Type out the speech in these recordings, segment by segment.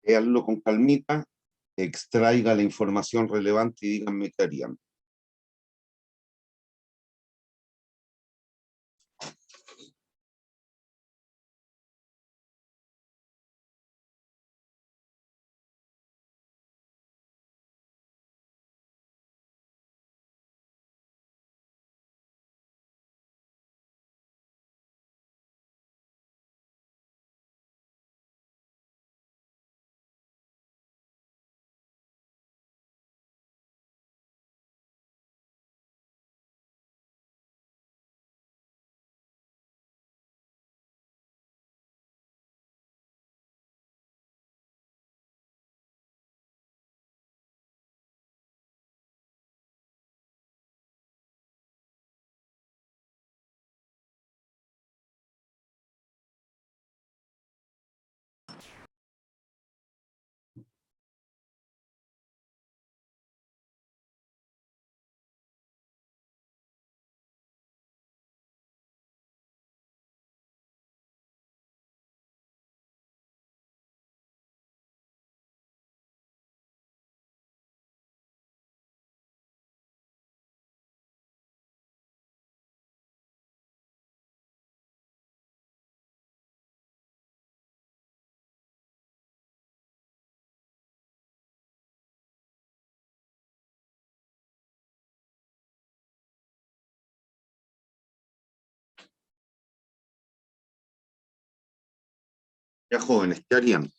Léanlo con calmita, extraiga la información relevante y díganme qué harían. Ya jóvenes, ¿qué harían?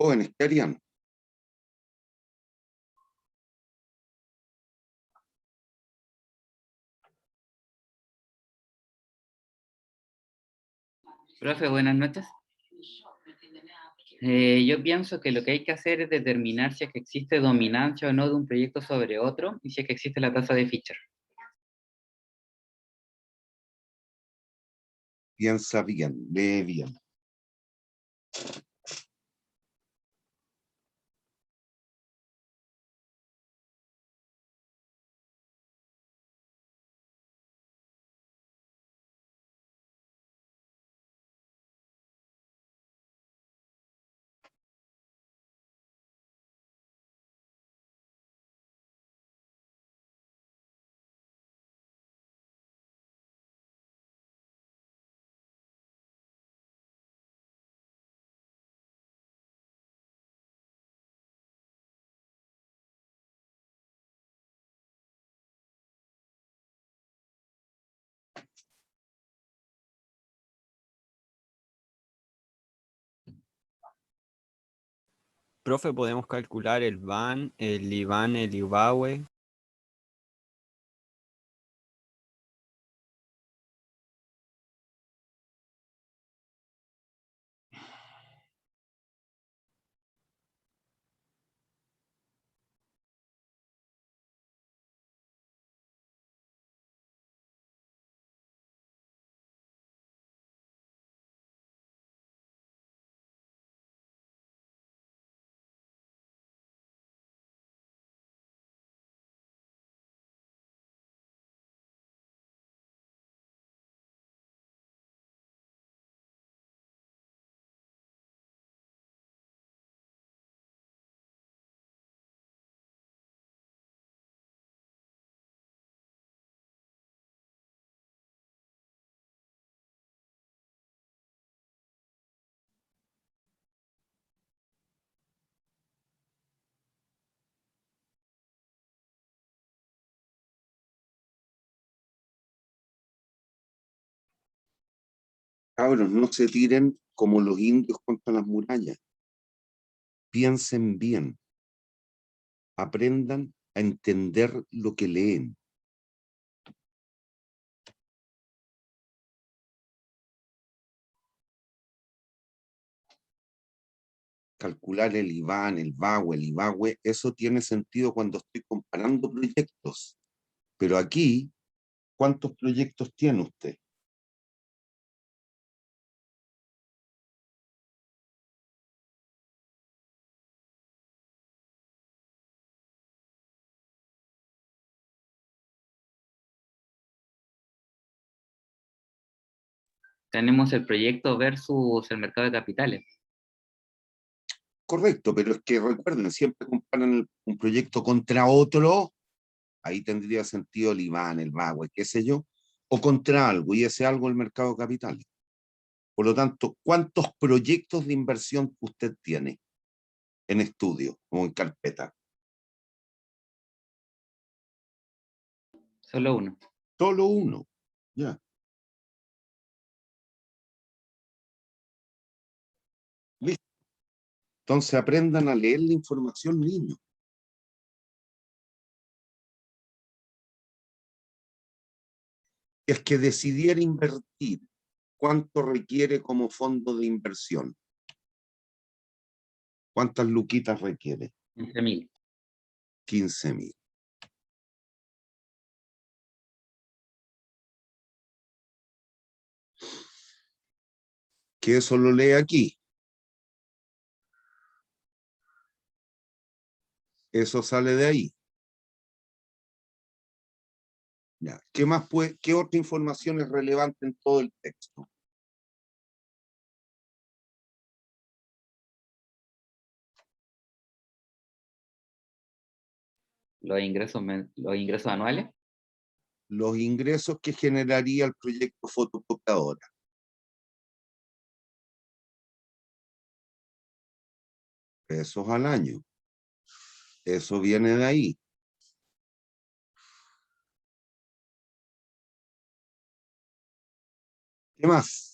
Jóvenes, ¿qué harían? Profe, buenas noches. Yo pienso que lo que hay que hacer es determinar si es que existe dominancia o no de un proyecto sobre otro y si es que existe la tasa de Fisher. Piensa bien, lee bien. Profe, podemos calcular el VAN, el IBAN, el IBAWE. Cabros, no se tiren como los indios contra las murallas. Piensen bien. Aprendan a entender lo que leen. Calcular el IBAN, el VAWE, el IBAWE, eso tiene sentido cuando estoy comparando proyectos. Pero aquí, ¿cuántos proyectos tiene usted? Tenemos el proyecto versus el mercado de capitales. Correcto, pero es que recuerden, siempre comparan un proyecto contra otro, ahí tendría sentido el IBAN, el VAWE, qué sé yo, o contra algo, y ese algo el mercado de capitales. Por lo tanto, ¿cuántos proyectos de inversión usted tiene en estudio o en carpeta? Solo uno. Solo uno. Ya. Listo. Entonces aprendan a leer la información, niños. Es que decidiera invertir, ¿cuánto requiere como fondo de inversión? ¿Cuántas luquitas requiere? 15.000. 15.000. Que eso lo lee aquí. Eso sale de ahí. Ya. ¿Qué más puede, qué otra información es relevante en todo el texto? Los ingresos anuales. Los ingresos que generaría el proyecto fotocopiadora. Pesos al año. Eso viene de ahí. ¿Qué más?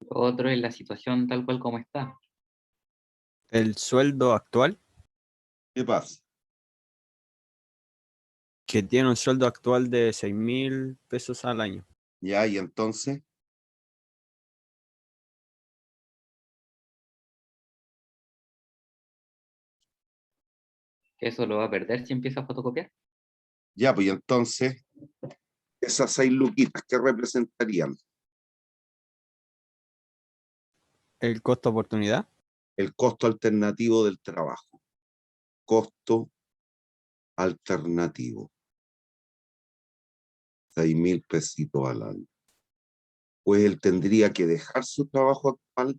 Otro es la situación tal cual como está. El sueldo actual, ¿Qué pasa? que tiene un sueldo actual de 6.000 pesos al año. Ya, y entonces, Que eso lo va a perder si empieza a fotocopiar. ya, pues y entonces, esas 6 luquitas, ¿qué representarían? El costo oportunidad, El costo alternativo del trabajo. Costo alternativo. 6.000 pesitos al año. Pues él tendría que dejar su trabajo actual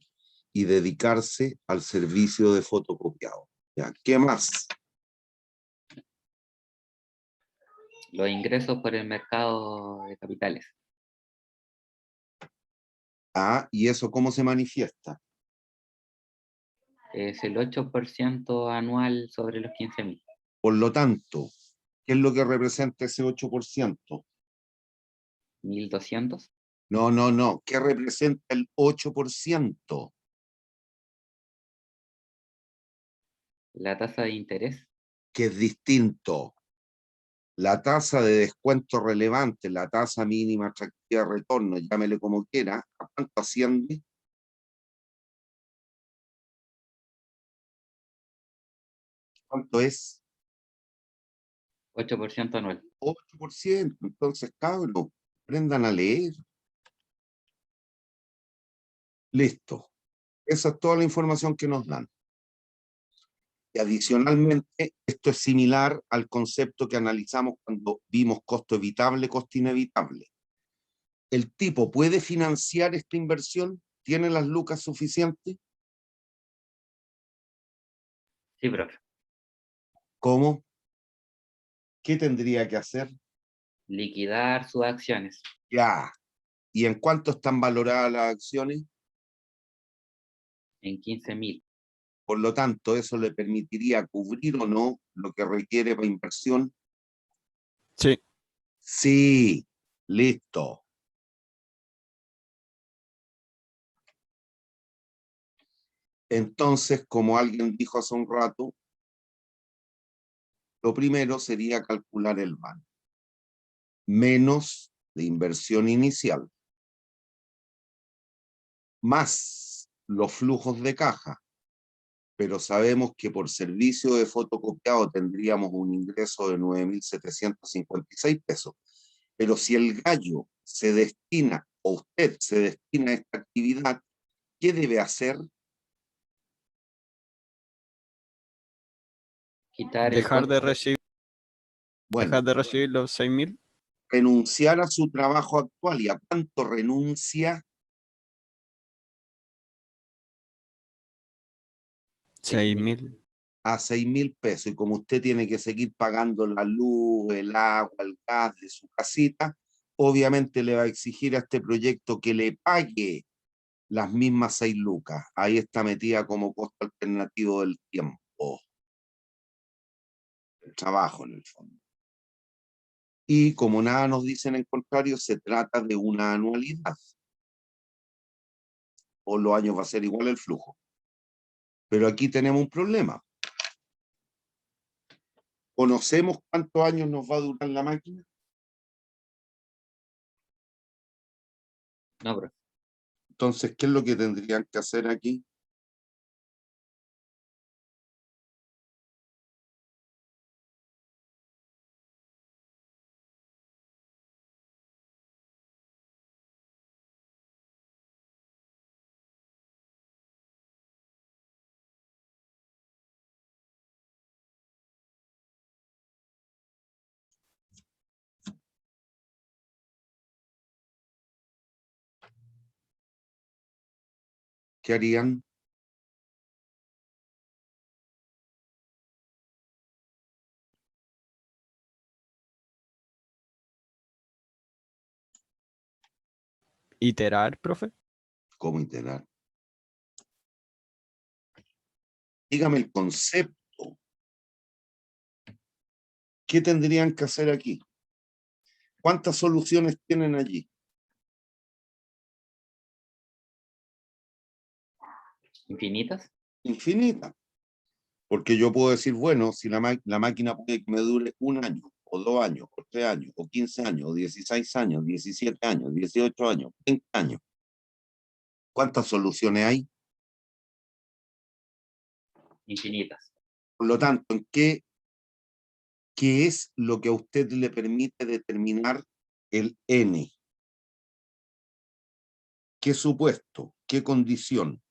y dedicarse al servicio de fotocopiado. Ya, ¿qué más? Los ingresos por el mercado de capitales. Ah, ¿y eso cómo se manifiesta? Es el 8% anual sobre los 15.000. Por lo tanto, ¿qué es lo que representa ese 8%? 1.200. No, no, no. ¿Qué representa el 8%? La tasa de interés. Que es distinto. La tasa de descuento relevante, la tasa mínima atractiva de retorno, llámele como quiera, ¿a cuánto asciende? ¿Cuánto es? 8% anual. 8%. Entonces, cabros, aprendan a leer. Listo. Esa es toda la información que nos dan. Y adicionalmente, esto es similar al concepto que analizamos cuando vimos costo evitable, costo inevitable. ¿El tipo puede financiar esta inversión? ¿Tiene las lucas suficientes? Sí, profe. ¿Cómo? ¿Qué tendría que hacer? Liquidar sus acciones. Ya. ¿Y en cuánto están valoradas las acciones? en 15.000. Por lo tanto, eso le permitiría cubrir o no lo que requiere para inversión. Sí. Sí, listo. Entonces, como alguien dijo hace un rato, lo primero sería calcular el VAN, menos de inversión inicial, más los flujos de caja, pero sabemos que por servicio de fotocopiado tendríamos un ingreso de 9.756 pesos. Pero si el gallo se destina, o usted se destina a esta actividad, ¿qué debe hacer? Quitar el Dejar de costo. recibir, Bueno, dejar de recibir los 6.000. renunciar a su trabajo actual. ¿Y a cuánto renuncia? 6.000. A 6.000 pesos. Y como usted tiene que seguir pagando la luz, el agua, el gas de su casita, obviamente le va a exigir a este proyecto que le pague las mismas 6 lucas. Ahí está metida como costo alternativo del tiempo, el trabajo en el fondo. Y como nada nos dicen en contrario, se trata de una anualidad. O los años va a ser igual el flujo. Pero aquí tenemos un problema. ¿Conocemos cuántos años nos va a durar la máquina? No, bro. Entonces, ¿qué es lo que tendrían que hacer aquí? ¿Qué harían? Iterar, profe. ¿Cómo iterar? Dígame el concepto. ¿Qué tendrían que hacer aquí? ¿Cuántas soluciones tienen allí? Infinitas. Infinitas. Porque yo puedo decir, bueno, si la máquina puede que me dure 1 año, o 2 años, o 3 años, o 15 años, o 16 años, 17 años, 18 años, 20 años. ¿Cuántas soluciones hay? Infinitas. Por lo tanto, ¿qué es lo que a usted le permite determinar el N? ¿Qué supuesto? ¿Qué condición?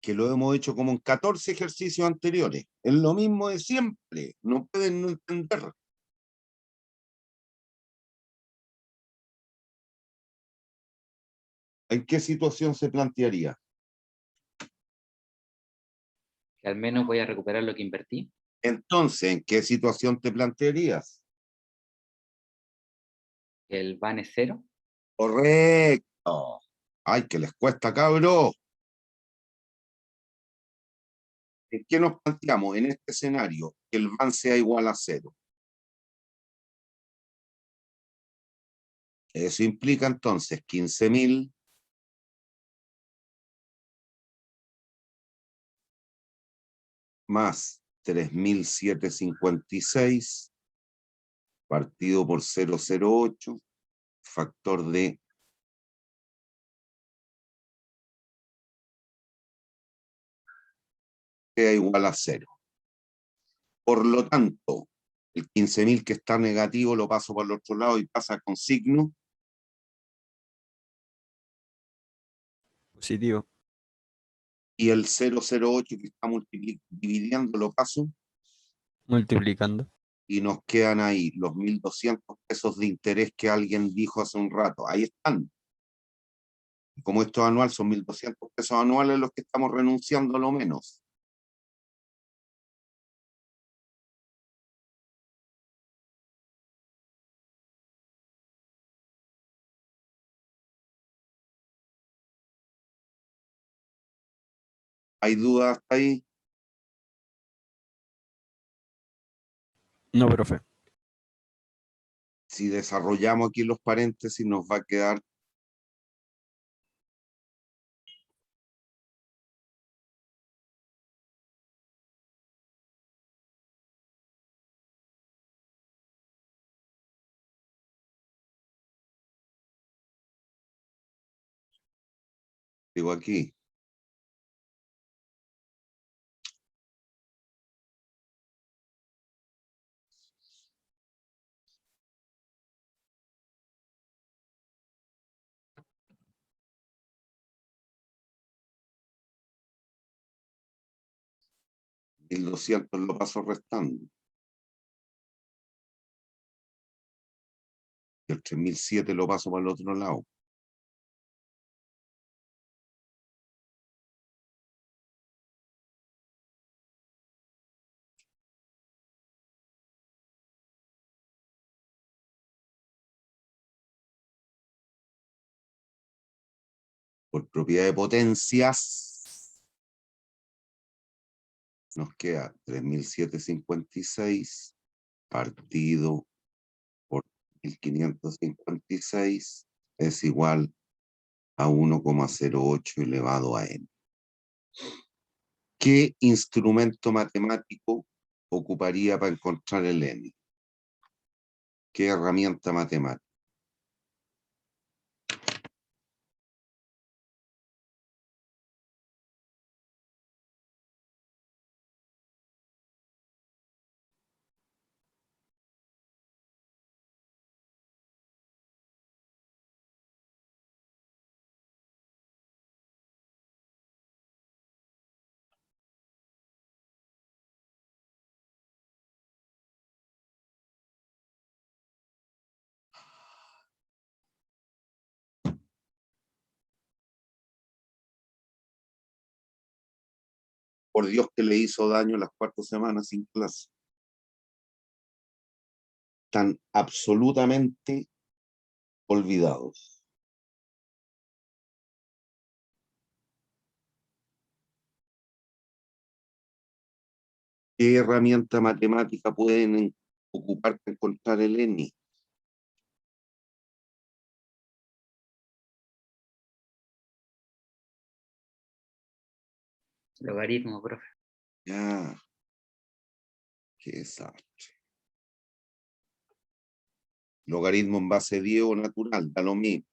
Que lo hemos hecho como en 14 ejercicios anteriores. Es lo mismo de siempre. No pueden no entender. ¿En qué situación se plantearía? Que al menos voy a recuperar lo que invertí. Entonces, ¿en qué situación te plantearías? Que el VAN es 0. Correcto. Ay, que les cuesta, cabro. ¿En qué nos planteamos en este escenario? Que el VAN sea igual a 0. Eso implica entonces 15.000 más 3.756 partido por 0,08, factor de sea igual a 0. Por lo tanto, el 15.000 que está negativo lo paso por el otro lado y pasa con signo. Positivo. Y el 0,08 que está dividiendo lo paso Multiplicando. y nos quedan ahí los 1.200 pesos de interés que alguien dijo hace un rato. Ahí están. Y como esto es anual, son 1.200 pesos anuales los que estamos renunciando a lo menos. ¿Hay dudas hasta ahí? No, profe. Si desarrollamos aquí los paréntesis, nos va a quedar digo aquí. $1,200 lo paso restando. Y el 3.007 lo paso para el otro lado. Por propiedad de potencias, nos queda 3.756 partido por 1.556 es igual a 1,08 elevado a n. ¿Qué instrumento matemático ocuparía para encontrar el n? ¿Qué herramienta matemática? Por Dios que le hizo daño las 4 semanas sin clase. Están absolutamente olvidados. ¿Qué herramienta matemática pueden ocupar para encontrar el n? Logaritmo, profe. Ya, qué desastre. Logaritmo en base 10 o natural, da lo mismo.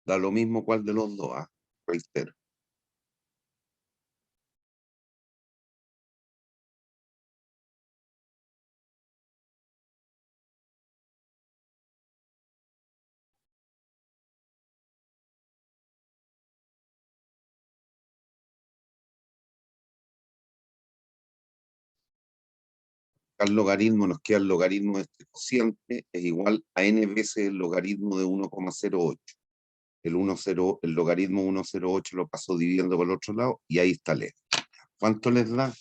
Da lo mismo cuál de los dos, ¿ah? Reitero. El logaritmo nos queda el logaritmo de este cociente es igual a n veces el logaritmo de 1,08. El logaritmo 1,08 lo paso dividiendo por el otro lado y ahí está el n. ¿Cuánto les da?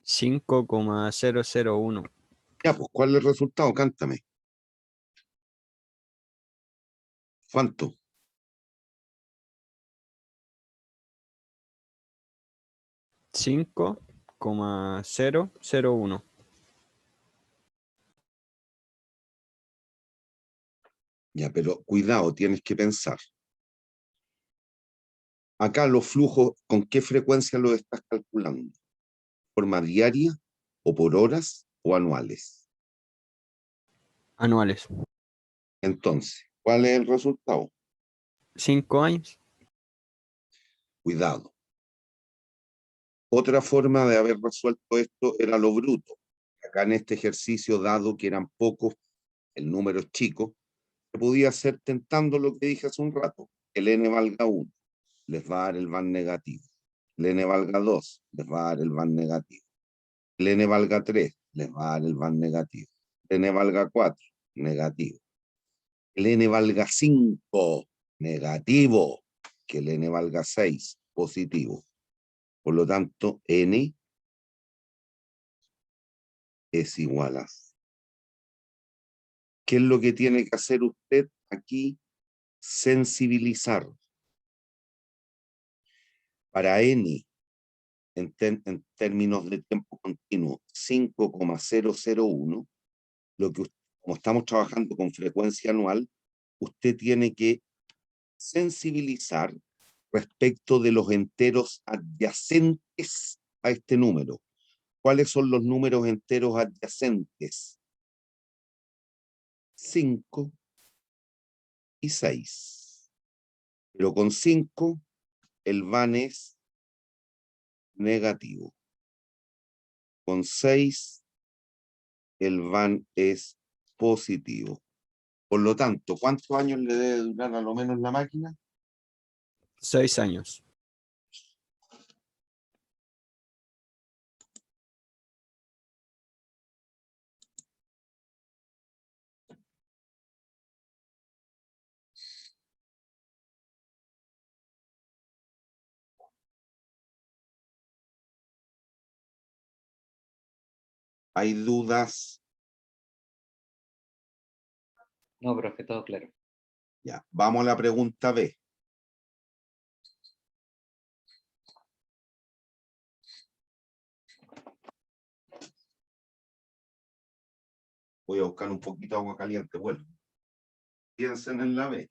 $5,001. Ya, pues, ¿cuál es el resultado? Cántame. ¿Cuánto? 5,001. Ya, pero cuidado, tienes que pensar. Acá los flujos, ¿con qué frecuencia los estás calculando? ¿Forma diaria o por horas o anuales? Anuales. Entonces, ¿cuál es el resultado? 5 años. Cuidado. Otra forma de haber resuelto esto era lo bruto. Acá en este ejercicio, dado que eran pocos, el número es chico, se podía hacer tentando lo que dije hace un rato. El n valga 1, les va a dar el van negativo. El n valga 2, les va a dar el van negativo. El n valga 3, les va a dar el van negativo. El n valga 4, negativo. El n valga 5, negativo. Que el n valga 6, positivo. Por lo tanto, n es igual a... ¿Qué es lo que tiene que hacer usted aquí? Sensibilizar. Para n, en términos de tiempo continuo, 5,001, lo que como estamos trabajando con frecuencia anual, usted tiene que sensibilizar respecto de los enteros adyacentes a este número. ¿Cuáles son los números enteros adyacentes? 5 y 6. Pero con 5 el van es negativo. Con 6 el van es positivo. Por lo tanto, ¿cuántos años le debe durar a lo menos la máquina? 6 años. ¿Hay dudas? No, profe, todo claro. Ya, vamos a la pregunta B. Voy a buscar un poquito de agua caliente, bueno. Piensen en la B.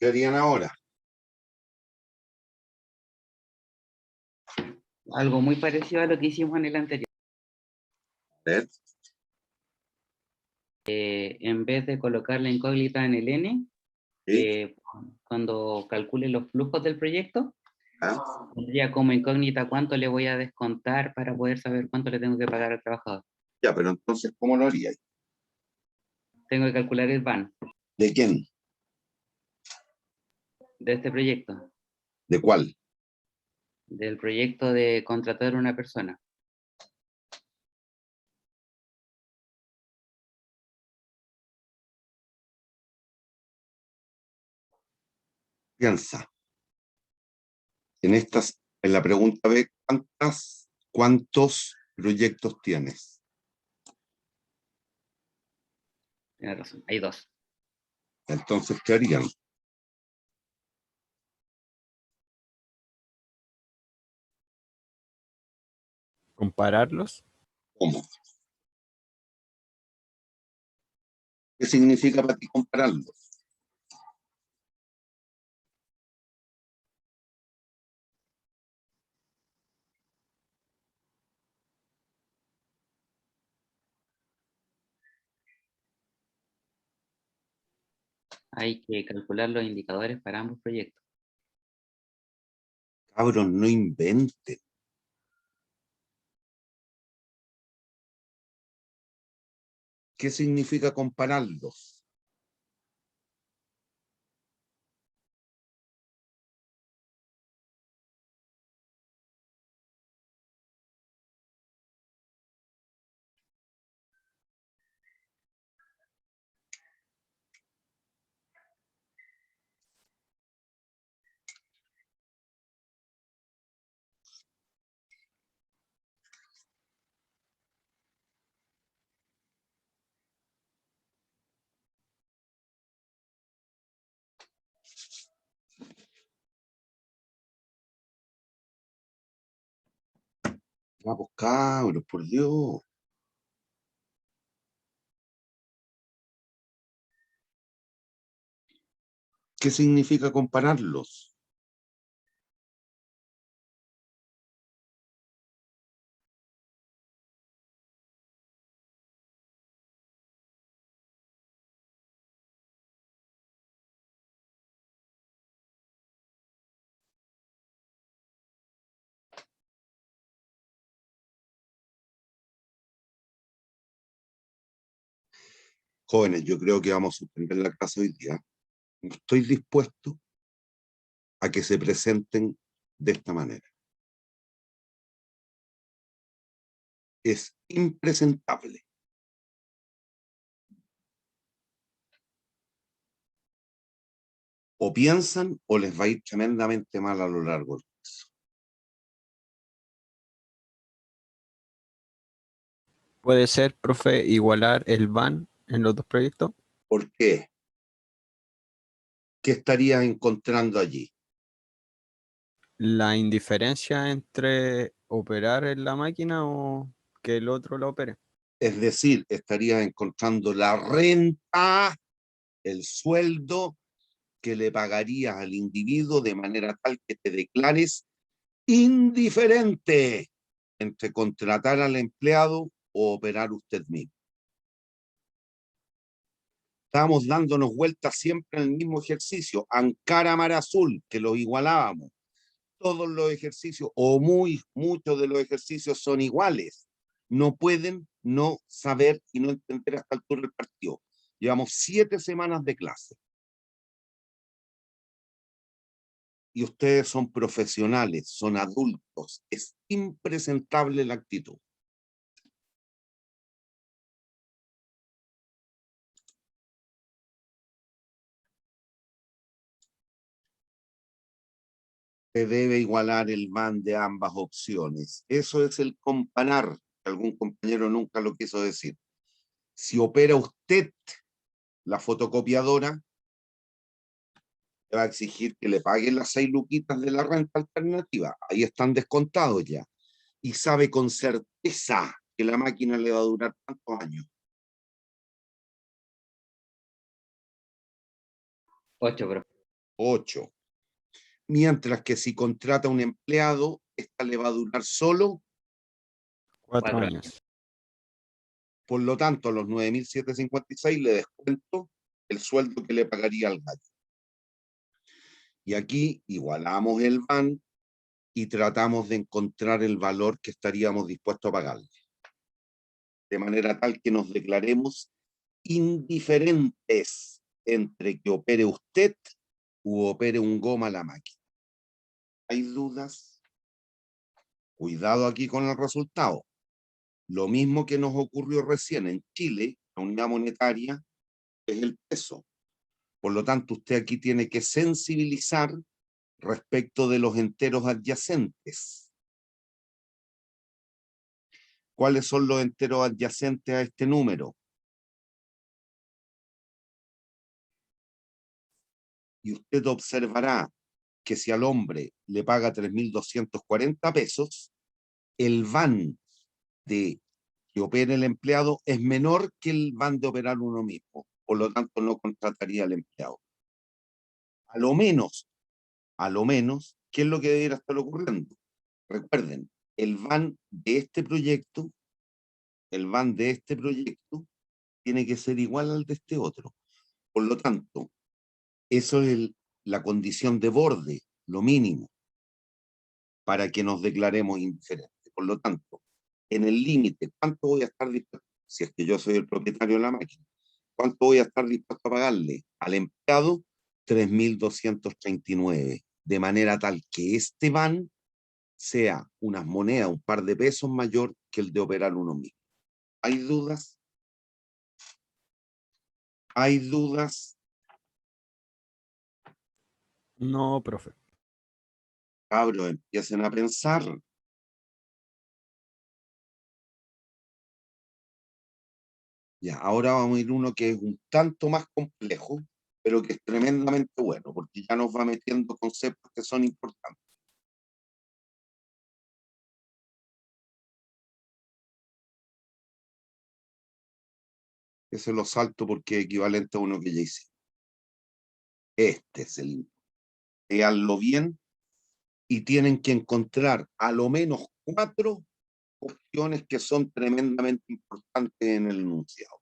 ¿Qué harían ahora? Algo muy parecido a lo que hicimos en el anterior. A ver, En vez de colocar la incógnita en el N, ¿sí? cuando calcule los flujos del proyecto, ¿Ah? pondría como incógnita cuánto le voy a descontar para poder saber cuánto le tengo que pagar al trabajador. Ya, pero entonces, ¿cómo lo haríais? Tengo que calcular el VAN ¿De quién? de este proyecto, ¿De cuál? del proyecto de contratar a una persona. Piensa. En la pregunta B, ¿cuántos proyectos tienes? Tienes razón, hay dos. Entonces, ¿qué harían? Compararlos. ¿Cómo? ¿Qué significa para ti compararlos? Hay que calcular los indicadores para ambos proyectos. Cabros, no inventen. ¿Qué significa compararlos? Ya, pues, cabros, por Dios. ¿Qué significa compararlos? Jóvenes, yo creo que vamos a suspender la clase hoy día. No estoy dispuesto a que se presenten de esta manera. Es impresentable. O piensan o les va a ir tremendamente mal a lo largo del curso. Puede ser, profe, igualar el VAN en los dos proyectos. ¿Por qué? ¿Qué estarías encontrando allí? La indiferencia entre operar en la máquina o que el otro la opere. Es decir, estarías encontrando la renta, el sueldo que le pagarías al individuo de manera tal que te declares indiferente entre contratar al empleado o operar usted mismo. Estábamos dándonos vueltas siempre en el mismo ejercicio, Ankara Mar Azul, que los igualábamos. Todos los ejercicios, o muchos de los ejercicios son iguales. No pueden no saber y no entender hasta el altura del partido. Llevamos 7 semanas de clase. Y ustedes son profesionales, son adultos. Es impresentable la actitud. Se debe igualar el VAN de ambas opciones. Eso es el comparar, que algún compañero nunca lo quiso decir. Si opera usted la fotocopiadora, le va a exigir que le paguen las 6 luquitas de la renta alternativa. Ahí están descontados ya. Y sabe con certeza que la máquina le va a durar tantos años. 8, pero 8. Mientras que si contrata a un empleado, esta le va a durar solo, 4 4 años. por lo tanto, a los 9.756 le descuento el sueldo que le pagaría al gallo. Y aquí igualamos el VAN y tratamos de encontrar el valor que estaríamos dispuestos a pagarle. De manera tal que nos declaremos indiferentes entre que opere usted u opere un goma la máquina. ¿Hay dudas? Cuidado aquí con el resultado. Lo mismo que nos ocurrió recién en Chile, la unidad monetaria es el peso. Por lo tanto, usted aquí tiene que sensibilizar respecto de los enteros adyacentes. ¿Cuáles son los enteros adyacentes a este número? Y usted observará que si al hombre le paga 3.240 pesos, el VAN de que opere el empleado es menor que el VAN de operar uno mismo. Por lo tanto, no contrataría al empleado. A lo menos, ¿qué es lo que debería estar ocurriendo? Recuerden, el VAN de este proyecto, tiene que ser igual al de este otro. Por lo tanto, eso es la condición de borde, lo mínimo, para que nos declaremos indiferentes. Por lo tanto, en el límite, ¿cuánto voy a estar dispuesto? Si es que yo soy el propietario de la máquina, ¿cuánto voy a estar dispuesto a pagarle al empleado? 3.239, de manera tal que este VAN sea unas monedas, un par de pesos mayor que el de operar uno mismo. ¿Hay dudas? ¿Hay dudas? No, profe. Cabros, empiecen a pensar. Ya, ahora vamos a ir uno que es un tanto más complejo, pero que es tremendamente bueno, porque ya nos va metiendo conceptos que son importantes. Ese lo salto porque es equivalente a uno que ya hice. Este es el. Leanlo bien y tienen que encontrar a lo menos 4 cuestiones que son tremendamente importantes en el enunciado.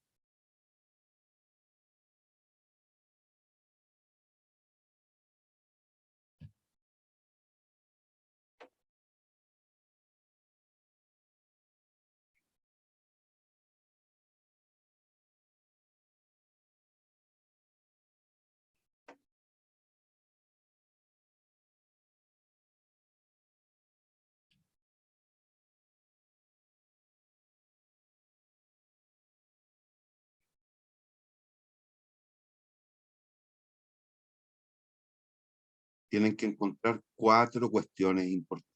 Tienen que encontrar 4 cuestiones importantes.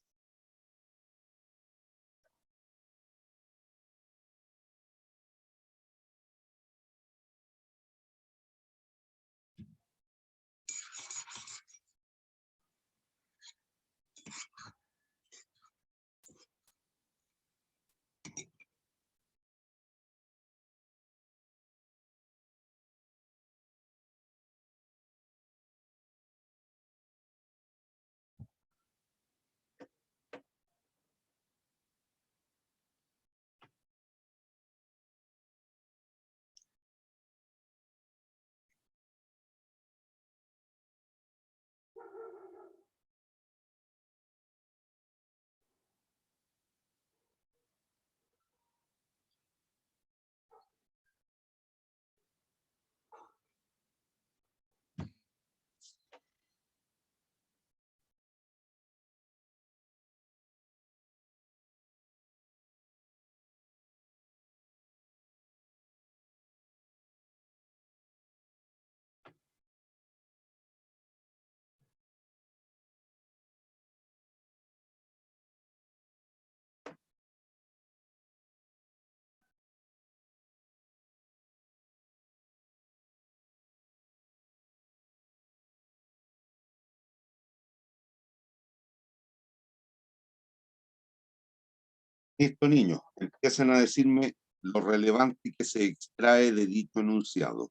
Listo, niños, empiecen a decirme lo relevante que se extrae de dicho enunciado.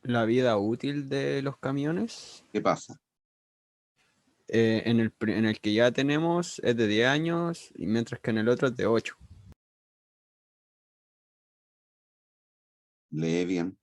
la vida útil de los camiones. ¿Qué pasa? En el que ya tenemos es de 10 años, y mientras que en el otro es de 8. Lee bien.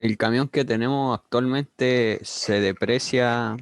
El camión que tenemos actualmente se deprecia.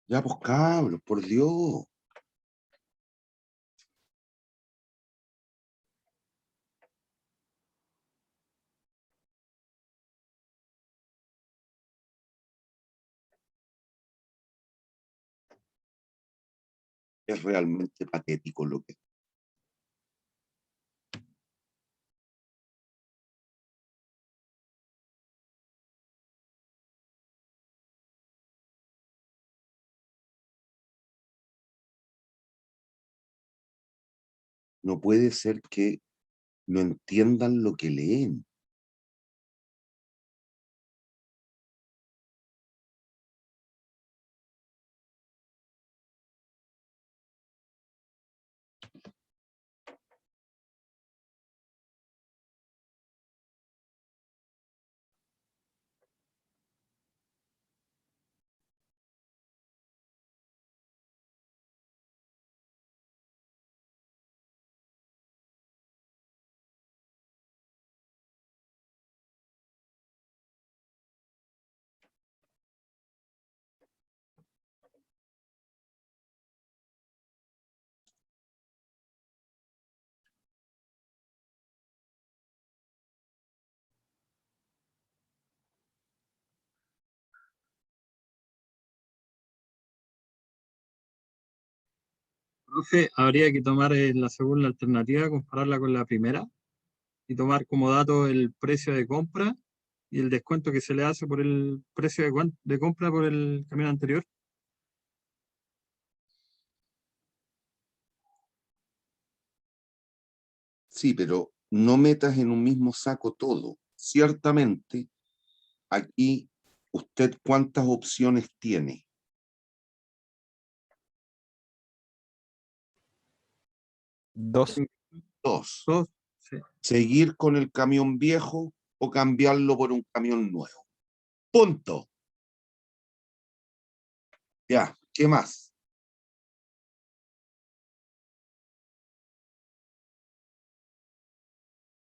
Ya, pues cabros, por Dios. Es realmente patético lo que... No puede ser que no entiendan lo que leen. Profe, habría que tomar la segunda alternativa, compararla con la primera. y tomar como dato el precio de compra y el descuento que se le hace por el precio de compra por el camión anterior. Sí, pero no metas en un mismo saco todo. Ciertamente, aquí usted cuántas opciones tiene. Dos. Dos. Todos, sí. Seguir con el camión viejo o cambiarlo por un camión nuevo. Punto. Ya, ¿qué más?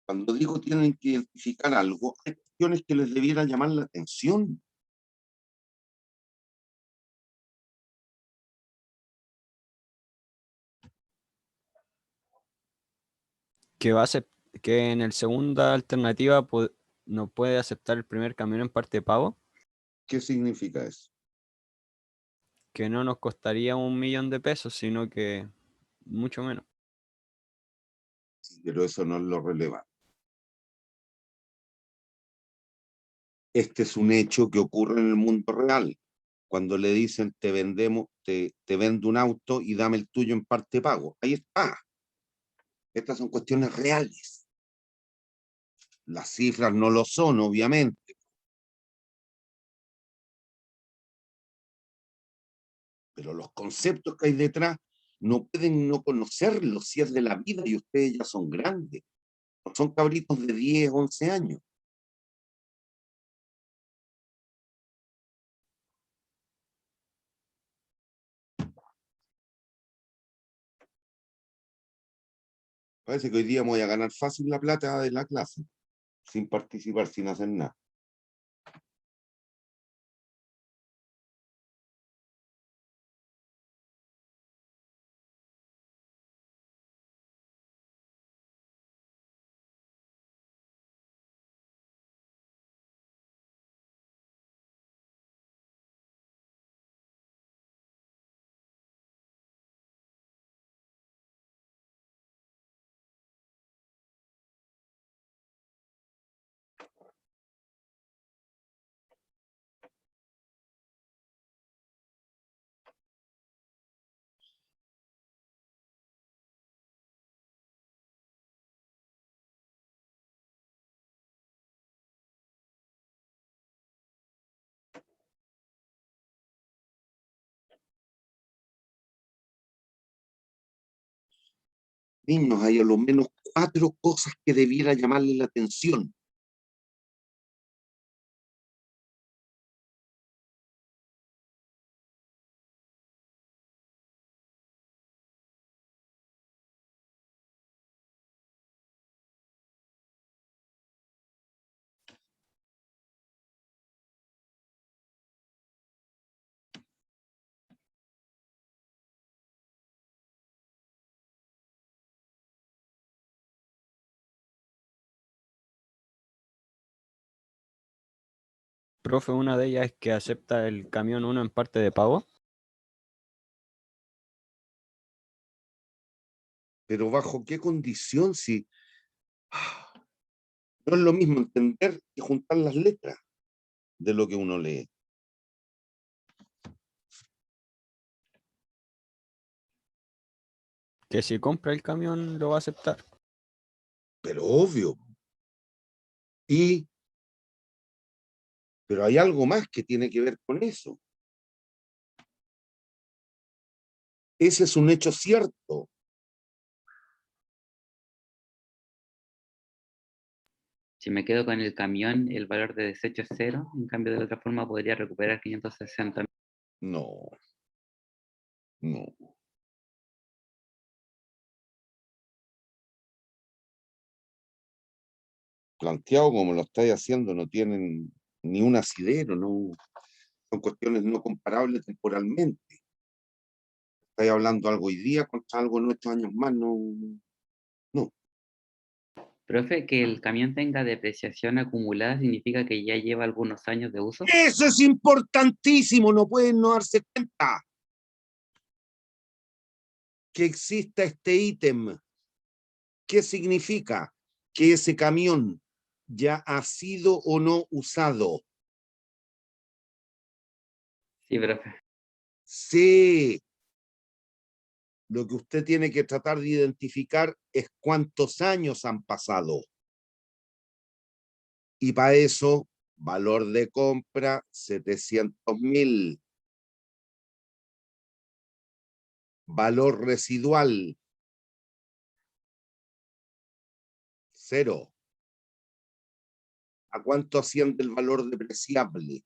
Cuando digo tienen que identificar algo, hay cuestiones que les debiera llamar la atención. Que en el segunda alternativa no puede aceptar el primer camión en parte de pago, ¿Qué significa eso? que no nos costaría 1.000.000 de pesos, sino que mucho menos. Sí, pero eso no es lo relevante. Este es un hecho que ocurre en el mundo real. Cuando le dicen te vendemos, te vendo un auto y dame el tuyo en parte pago. Ahí está. Estas son cuestiones reales. Las cifras no lo son, obviamente. Pero los conceptos que hay detrás no pueden no conocerlos si es de la vida y ustedes ya son grandes. No son cabritos de 10, 11 años. Parece que hoy día me voy a ganar fácil la plata de la clase, sin participar, sin hacer nada. Niños, hay a lo menos 4 cosas que debiera llamarle la atención. Profe, una de ellas es que acepta el camión 1 en parte de pago. Pero ¿bajo qué condición? Si no es lo mismo entender que juntar las letras de lo que uno lee. Que si compra el camión lo va a aceptar. Pero obvio. Pero hay algo más que tiene que ver con eso. Ese es un hecho cierto. Si me quedo con el camión, el valor de desecho es 0. En cambio, de la otra forma, podría recuperar 560. No, no. Planteado como lo estáis haciendo, no tienen ni un asidero, no, son cuestiones no comparables temporalmente. Estáis hablando algo hoy día contra algo en 8 años más, no. Profe, que el camión tenga depreciación acumulada significa que ya lleva algunos años de uso. Eso es importantísimo, no pueden no darse cuenta que exista este ítem. ¿Qué significa? que ese camión ya ha sido o no usado. Sí, profe. Sí. Lo que usted tiene que tratar de identificar es cuántos años han pasado. Y para eso, valor de compra, 700.000. Valor residual, 0. ¿A cuánto asciende el valor depreciable?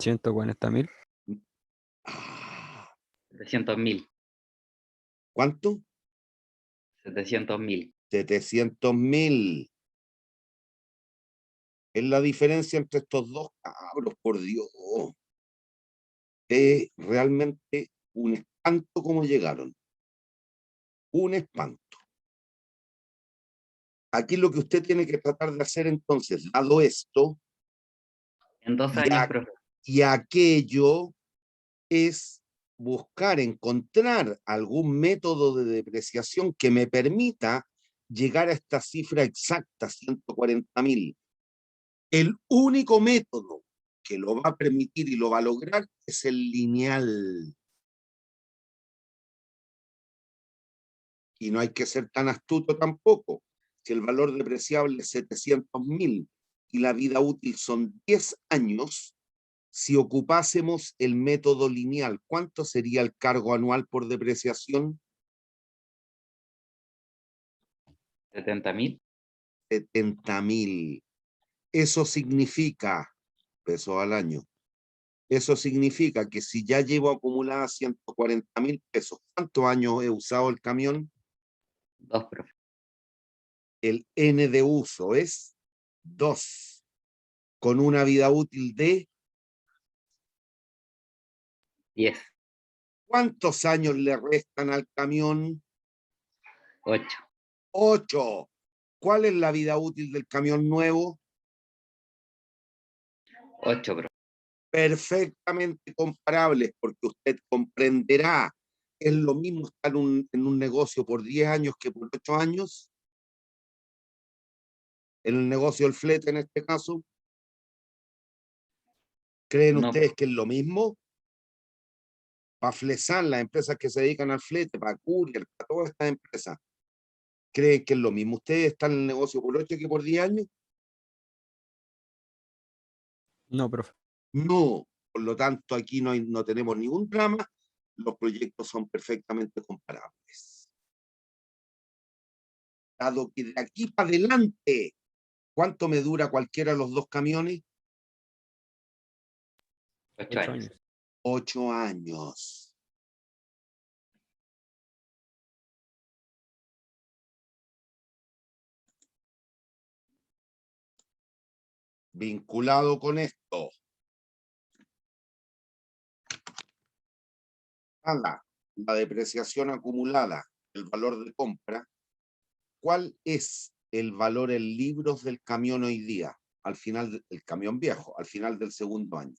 140.000. Ah, 700.000. ¿cuánto? 700.000. 700.000. Es la diferencia entre estos dos cabros, por Dios. Es realmente un espanto cómo llegaron. Un espanto. Aquí lo que usted tiene que tratar de hacer entonces, dado esto, En 2 y, años, profe. y aquello, es buscar, encontrar algún método de depreciación que me permita llegar a esta cifra exacta, 140.000. El único método que lo va a permitir y lo va a lograr es el lineal. Y no hay que ser tan astuto tampoco. Si el valor depreciable es 700.000 y la vida útil son 10 años, si ocupásemos el método lineal, ¿cuánto sería el cargo anual por depreciación? 70.000. 70.000. Eso significa, pesos al año, eso significa que si ya llevo acumuladas 140.000 pesos, ¿cuántos años he usado el camión? 2, profe. El N de uso es 2, con una vida útil de 10. ¿cuántos años le restan al camión? 8. 8. ¿Cuál es la vida útil del camión nuevo? 8, profe. Perfectamente comparables, porque usted comprenderá, es lo mismo estar en un negocio por 10 años que por 8 años. En el negocio del flete, en este caso, ¿creen No, ustedes que es lo mismo? Para Flesan, las empresas que se dedican al flete, para Courier, para todas estas empresas, ¿creen que es lo mismo? ¿Ustedes están en el negocio por 8 que por 10 años? No, profe. No. Por lo tanto, aquí no tenemos ningún drama. Los proyectos son perfectamente comparables. Dado que de aquí para adelante, ¿cuánto me dura cualquiera de los dos camiones? 8 8 años. años. 8 años. Vinculado con esto, la depreciación acumulada, el valor de compra, ¿cuál es el valor en libros del camión hoy día? Al final del camión viejo, al final del segundo año.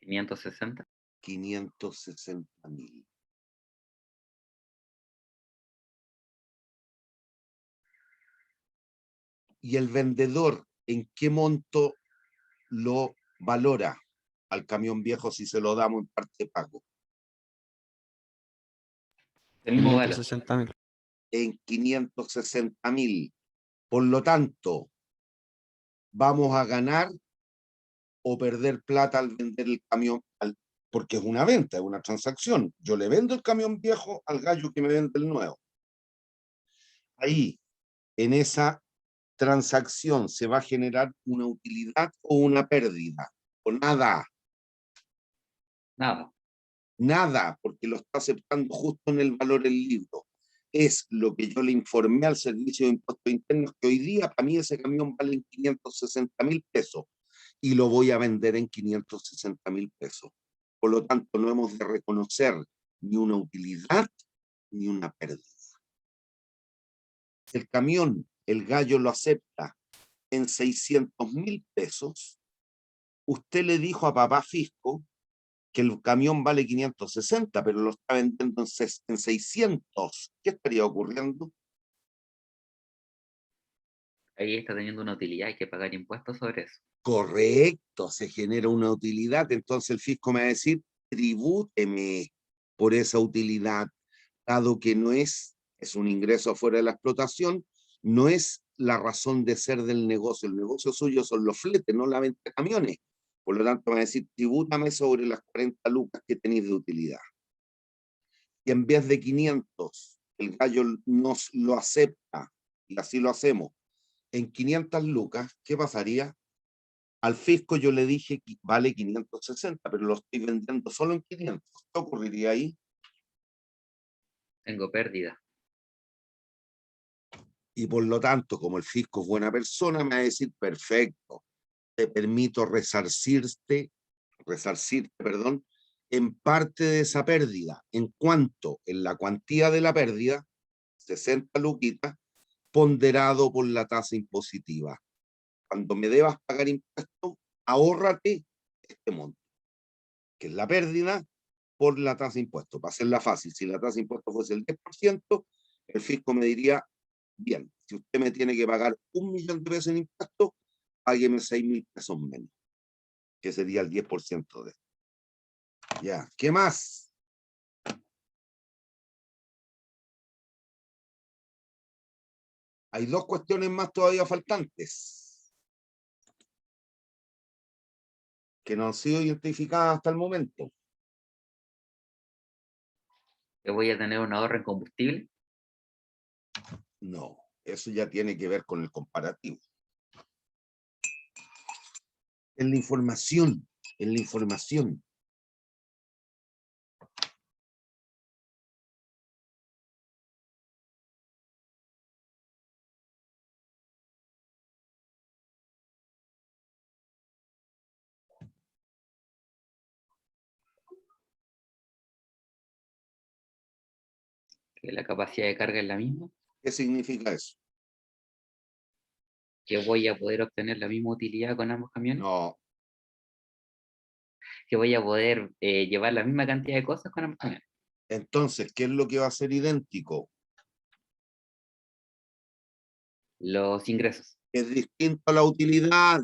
560. 560.000. ¿Y el vendedor en qué monto lo valora al camión viejo si se lo damos en parte de pago? El mismo valor. 560.000. En 560.000. Por lo tanto, vamos a ganar o perder plata al vender el camión, porque es una venta, es una transacción. Yo le vendo el camión viejo al gallo que me vende el nuevo. Ahí, en esa transacción, se va a generar una utilidad o una pérdida, o nada. Nada. Nada, porque lo está aceptando justo en el valor del libro. Es lo que yo le informé al Servicio de Impuestos Internos, que hoy día para mí ese camión vale en 560.000 pesos y lo voy a vender en 560.000 pesos. Por lo tanto, no hemos de reconocer ni una utilidad ni una pérdida. El camión, el gallo lo acepta en 600.000 pesos. Usted le dijo a papá Fisco que el camión vale 560, pero lo está vendiendo en 600. ¿Qué estaría ocurriendo? Ahí está teniendo una utilidad, hay que pagar impuestos sobre eso. Correcto, se genera una utilidad, entonces el fisco me va a decir, tribúteme por esa utilidad, dado que no es un ingreso afuera de la explotación, no es la razón de ser del negocio. El negocio suyo son los fletes, no la venta de camiones. Por lo tanto, me va a decir, tribútame sobre las 40 lucas que tenéis de utilidad. Y en vez de 500, el gallo nos lo acepta, y así lo hacemos, en 500 lucas, ¿qué pasaría? Al fisco yo le dije que vale 560, pero lo estoy vendiendo solo en 500. ¿Qué ocurriría ahí? Tengo pérdida. Y por lo tanto, como el fisco es buena persona, me va a decir, perfecto, te permito resarcirte, perdón, en parte de esa pérdida. ¿En cuanto? En la cuantía de la pérdida, 60 luquitas, ponderado por la tasa impositiva. Cuando me debas pagar impuestos, ahórrate este monto, que es la pérdida por la tasa de impuestos. Para hacerla fácil, si la tasa de impuestos fuese el 10%, el fisco me diría, bien, si usted me tiene que pagar 1.000.000 de pesos en impuestos, págueme 6.000 pesos menos, que sería el 10% de esto. Ya, ¿qué más? Hay dos cuestiones más todavía faltantes que no han sido identificadas hasta el momento. ¿Que voy a tener un ahorro en combustible? No, eso ya tiene que ver con el comparativo. En la información, en la información. ¿Que la capacidad de carga es la misma? ¿Qué significa eso? ¿Que voy a poder obtener la misma utilidad con ambos camiones? No, ¿Que voy a poder llevar la misma cantidad de cosas con ambos camiones? entonces, ¿qué es lo que va a ser idéntico? Los ingresos. Es distinto a la utilidad.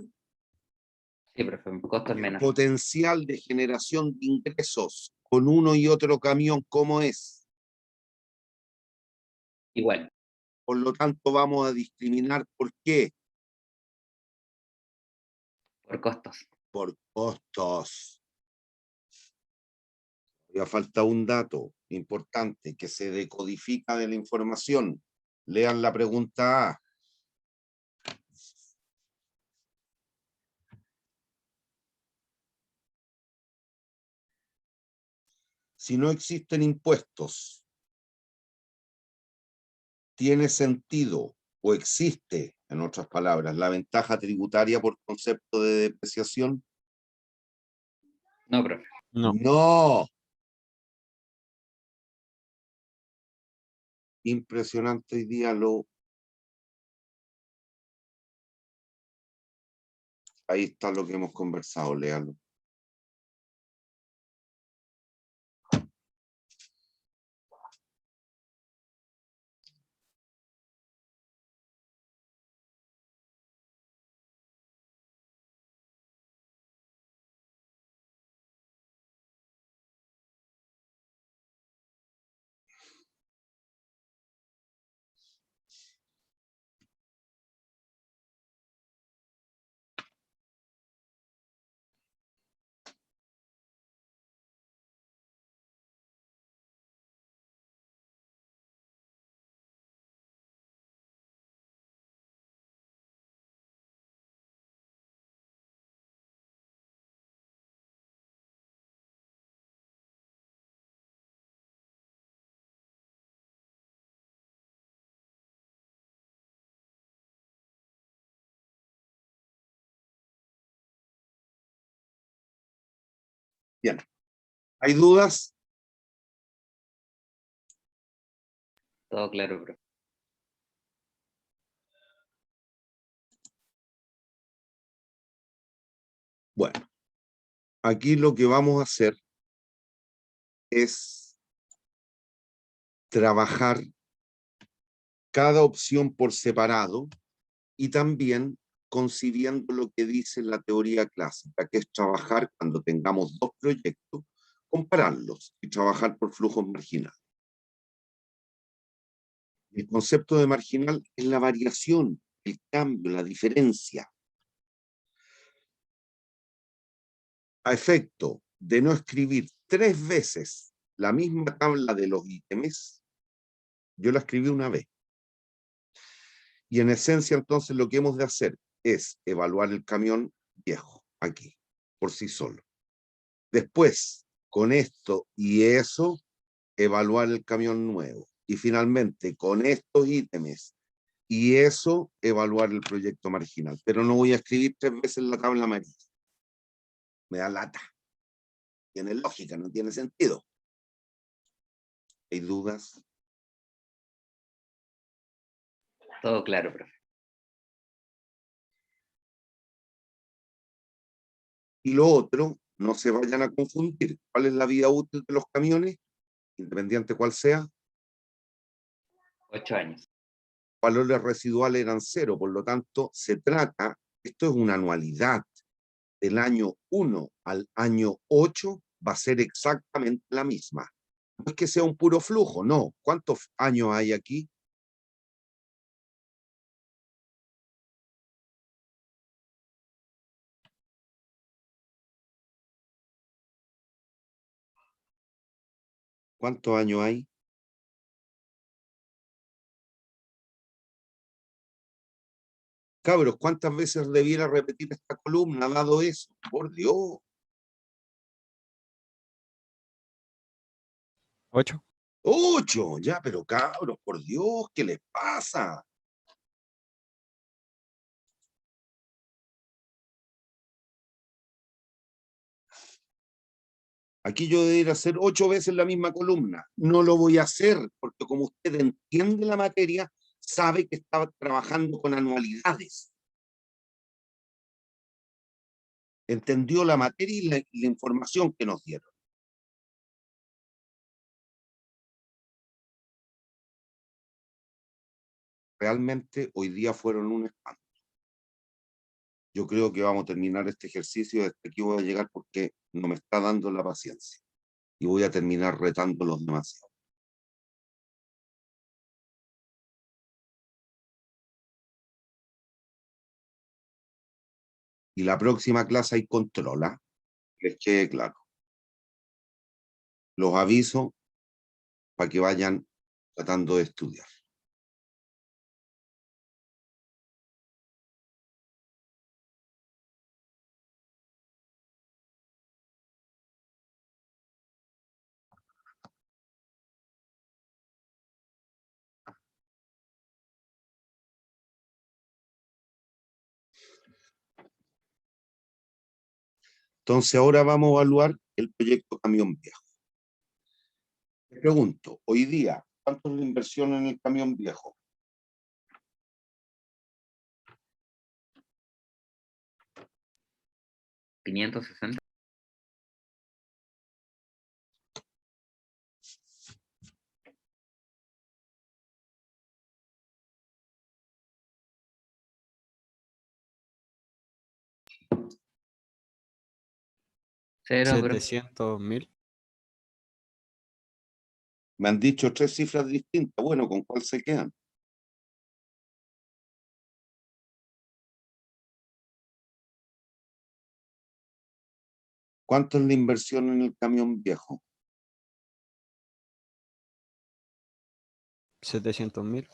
Sí, profe, costos El menos. potencial de generación de ingresos con uno y otro camión, ¿cómo es? Igual, Por lo tanto, vamos a discriminar por qué. por costos. Por costos. Ya falta un dato importante que se decodifica de la información. Lean la pregunta A. Si no existen impuestos, ¿tiene sentido o existe, en otras palabras, la ventaja tributaria por concepto de depreciación? No, profe. No. No. Impresionante hoy día ahí está lo que hemos conversado, léalo. Bien. ¿Hay dudas? Todo claro, profe. Bueno, aquí lo que vamos a hacer es trabajar cada opción por separado y también concibiendo lo que dice la teoría clásica, que es trabajar cuando tengamos dos proyectos, compararlos y trabajar por flujos marginales. El concepto de marginal es la variación, el cambio, la diferencia. A efecto de no escribir 3 veces la misma tabla de los ítems, yo la escribí una vez. Y en esencia, entonces, lo que hemos de hacer es evaluar el camión viejo, aquí, por sí solo. Después, con esto y eso, evaluar el camión nuevo. Y finalmente, con estos ítems y eso, evaluar el proyecto marginal. Pero no voy a escribir 3 veces la tabla amarilla. Me da lata. Tiene lógica, no tiene sentido. ¿Hay dudas? Todo claro, profe. Y lo otro, no se vayan a confundir. ¿Cuál es la vida útil de los camiones? Independiente cuál sea. 8 años. Valores residuales eran 0, por lo tanto, se trata, esto es una anualidad, del año 1 al año 8 va a ser exactamente la misma. No es que sea un puro flujo, no. ¿Cuántos años hay aquí? ¿Cuántos años hay? Cabros, ¿cuántas veces debiera repetir esta columna dado eso? Por Dios. 8. 8, ya, pero cabros, por Dios, ¿qué les pasa? Aquí yo debería hacer 8 veces la misma columna. No lo voy a hacer, porque como usted entiende la materia, sabe que estaba trabajando con anualidades. Entendió la materia y la información que nos dieron. Realmente hoy día fueron un espanto. Yo creo que vamos a terminar este ejercicio. Desde aquí voy a llegar porque no me está dando la paciencia. Y voy a terminar retándolos demasiado. Y la próxima clase hay control, ¿eh? Les quede claro. Los aviso para que vayan tratando de estudiar. Entonces ahora vamos a evaluar el proyecto camión viejo. Te pregunto, hoy día, ¿cuánto es la inversión en el camión viejo? ¿560? Cero, profe. 700.000. Me han dicho 3 cifras distintas. Bueno, ¿con cuál se quedan? ¿Cuánto es la inversión en el camión viejo? 700.000.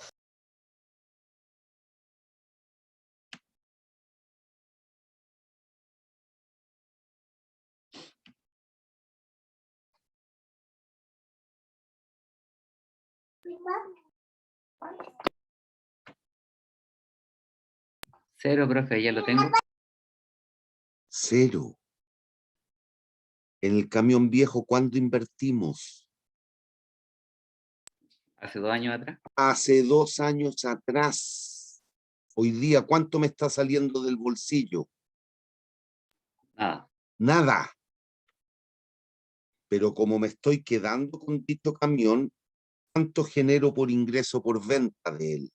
Cero, profe, ya lo tengo. 0. En el camión viejo, ¿cuándo invertimos? Hace 2 años atrás. Hace 2 años atrás. Hoy día, ¿cuánto me está saliendo del bolsillo? Nada. Nada. Pero como me estoy quedando con dicho camión, ¿cuánto genero por ingreso por venta de él?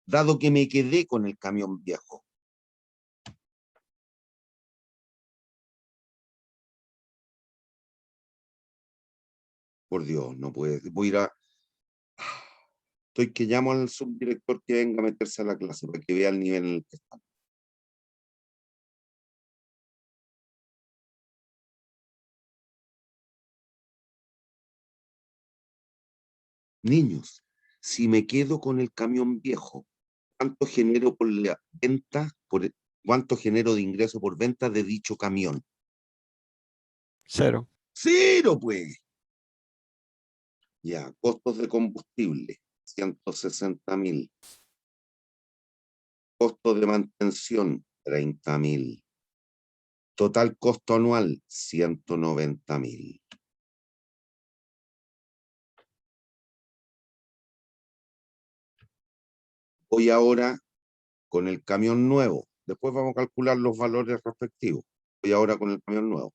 Dado que me quedé con el camión viejo. Por Dios, no puede. Voy a ir a... Estoy que llamo al subdirector que venga a meterse a la clase para que vea el nivel en el que está. Niños, si me quedo con el camión viejo, ¿cuánto genero por la venta, cuánto genero de ingreso por venta de dicho camión? 0. ¡Cero, pues! Ya, costos de combustible, 160.000. Costo de mantención, 30.000. Total costo anual, 190.000. Voy ahora con el camión nuevo. Después vamos a calcular los valores respectivos. Voy ahora con el camión nuevo.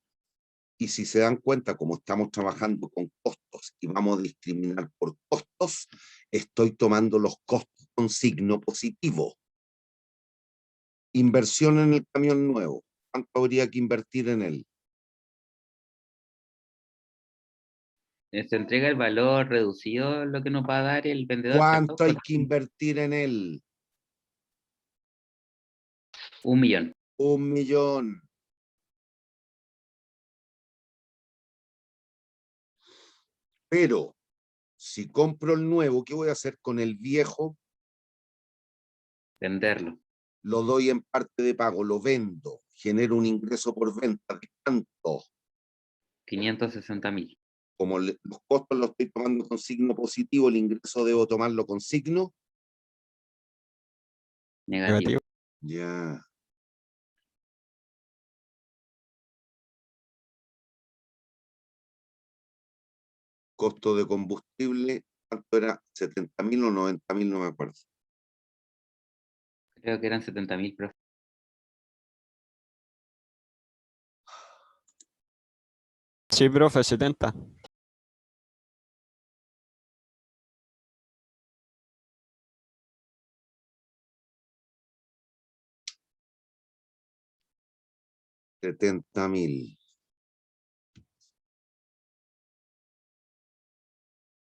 Y si se dan cuenta, como estamos trabajando con costos y vamos a discriminar por costos, estoy tomando los costos con signo positivo. Inversión en el camión nuevo. ¿Cuánto habría que invertir en él? Se entrega el valor reducido, lo que nos va a dar el vendedor, ¿cierto? ¿Cuánto hay que invertir en él? 1.000.000. 1.000.000. Pero si compro el nuevo, ¿qué voy a hacer con el viejo? Venderlo. Lo doy en parte de pago, lo vendo, genero un ingreso por venta. ¿De cuánto? 560.000. Como los costos los estoy tomando con signo positivo, el ingreso debo tomarlo con signo. Negativo. Ya. Costo de combustible, ¿cuánto era? 70.000 o 90.000, no me acuerdo. Creo que eran 70.000, profe. Sí, profe, 70. $70.000.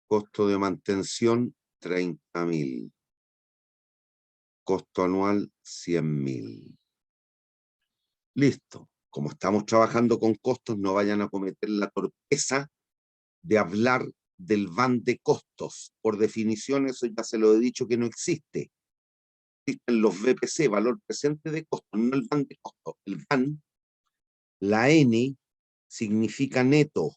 Costo de mantención, 30.000. Costo anual, 100.000. Listo. Como estamos trabajando con costos, no vayan a cometer la torpeza de hablar del van de costos. Por definición, eso ya se lo he dicho que no existe. Existen los VPC, valor presente de costos, no el van de costos. El van, la N, significa neto.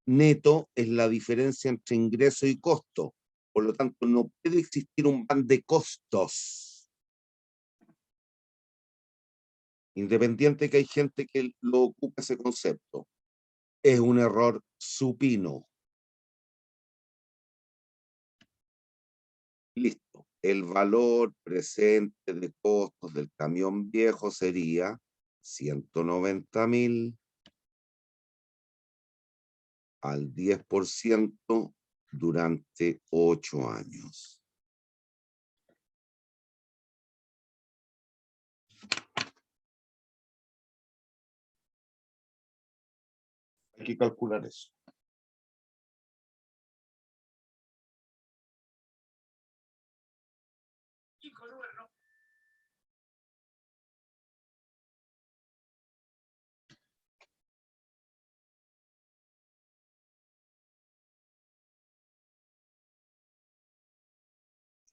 Neto es la diferencia entre ingreso y costo. Por lo tanto, no puede existir un van de costos. Independiente que hay gente que lo ocupa ese concepto. Es un error supino. Listo. El valor presente de costos del camión viejo sería 190.000 al 10% durante 8 años. Hay que calcular eso.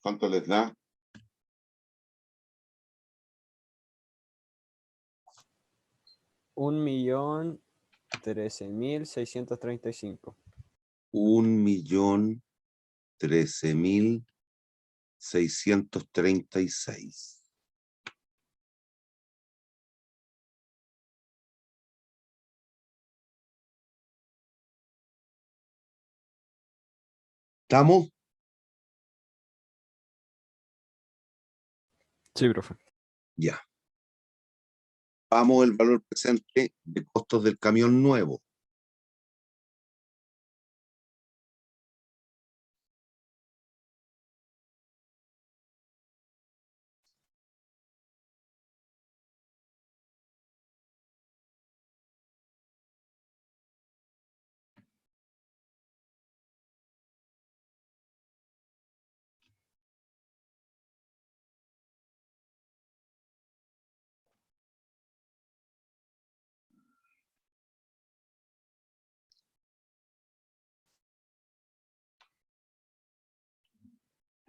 ¿Cuánto les da? $1.013.635. 1.013.636. ¿Estamos? Sí, profe. Ya. Ocupamos el valor presente de costos del camión nuevo.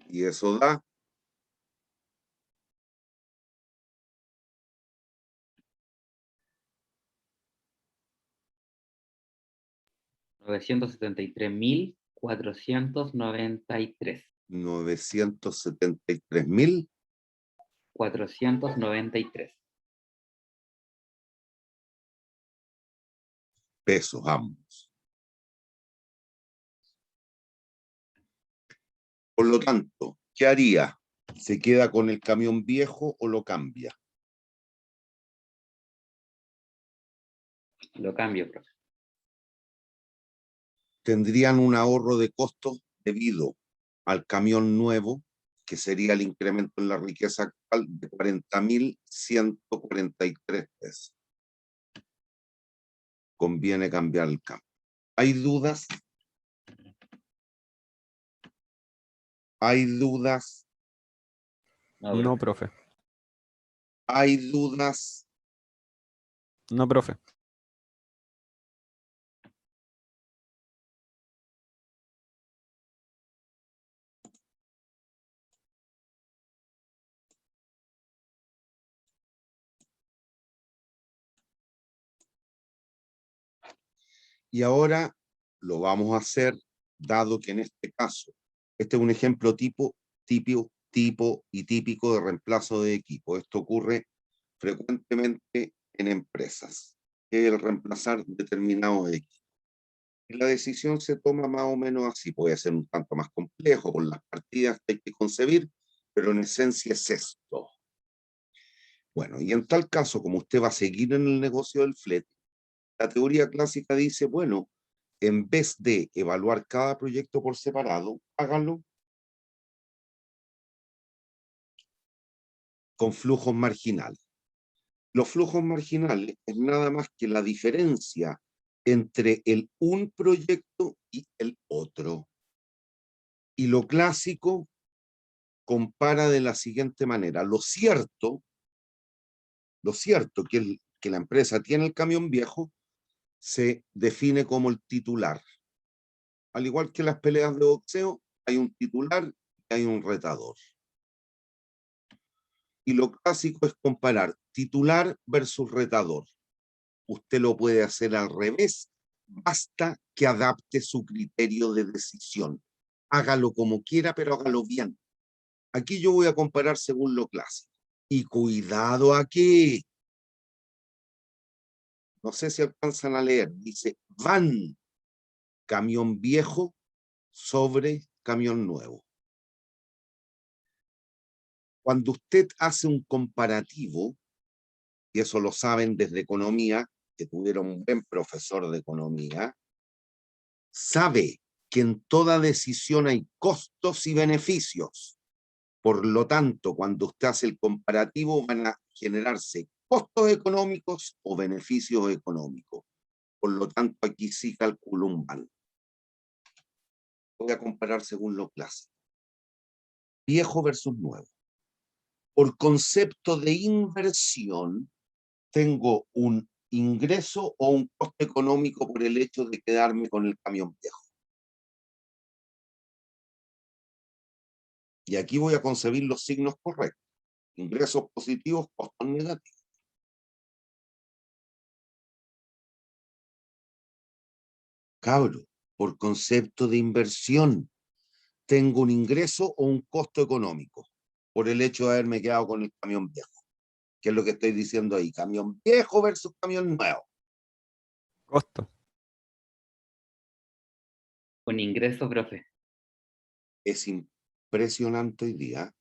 Y eso da 973.493. 973.000 493. pesos ambos. Por lo tanto, ¿qué haría? ¿Se queda con el camión viejo o lo cambia? Lo cambio, profe. Tendrían un ahorro de costos debido al camión nuevo, que sería el incremento en la riqueza actual de 40.143 pesos. Conviene cambiar el cambio. ¿Hay dudas? ¿Hay dudas? No, profe. ¿Hay dudas? No, profe. Y ahora lo vamos a hacer, dado que en este caso, este es un ejemplo tipo y típico de reemplazo de equipo. Esto ocurre frecuentemente en empresas, que es el reemplazar determinados equipos. Y la decisión se toma más o menos así, puede ser un tanto más complejo con las partidas que hay que concebir, pero en esencia es esto. Bueno, y en tal caso, como usted va a seguir en el negocio del flete, la teoría clásica dice, bueno, en vez de evaluar cada proyecto por separado, háganlo con flujos marginales. Los flujos marginales es nada más que la diferencia entre un proyecto y el otro. Y lo clásico compara de la siguiente manera. Lo cierto que la empresa tiene el camión viejo se define como el titular. Al igual que las peleas de boxeo, hay un titular y hay un retador. Y lo clásico es comparar titular versus retador. Usted lo puede hacer al revés, basta que adapte su criterio de decisión. Hágalo como quiera, pero hágalo bien. Aquí yo voy a comparar según lo clásico. Y cuidado aquí. No sé si alcanzan a leer. Dice, van camión viejo sobre camión nuevo. Cuando usted hace un comparativo, y eso lo saben desde economía, que tuvieron un buen profesor de economía, sabe que en toda decisión hay costos y beneficios. Por lo tanto, cuando usted hace el comparativo, van a generarse costos económicos o beneficios económicos. Por lo tanto, aquí sí calculo un van. Voy a comparar según lo clásico. Viejo versus nuevo. Por concepto de inversión, tengo un ingreso o un costo económico por el hecho de quedarme con el camión viejo. Y aquí voy a concebir los signos correctos. Ingresos positivos, costos negativos. Cabro, por concepto de inversión, tengo un ingreso o un costo económico por el hecho de haberme quedado con el camión viejo. ¿Qué es lo que estoy diciendo ahí? Camión viejo versus camión nuevo. Costo. Con ingreso, profe. Es impresionante hoy día.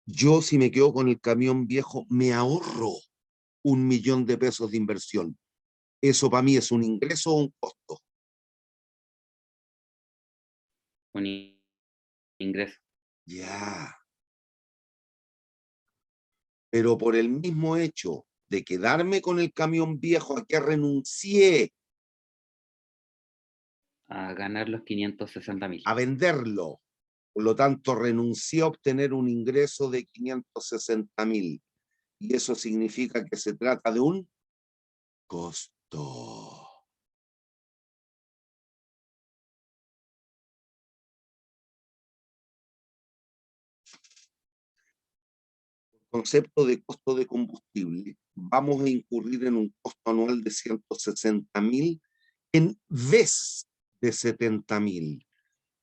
Yo, si me quedo con el camión viejo, me ahorro 1.000.000 de pesos de inversión. ¿Eso para mí es un ingreso o un costo? Un ingreso. Ya. Pero por el mismo hecho de quedarme con el camión viejo a que renuncié A ganar los 560.000. a venderlo, por lo tanto renuncié a obtener un ingreso de 560.000. Y eso significa que se trata de un costo. Concepto de costo de combustible, vamos a incurrir en un costo anual de 160.000 en vez de 70.000.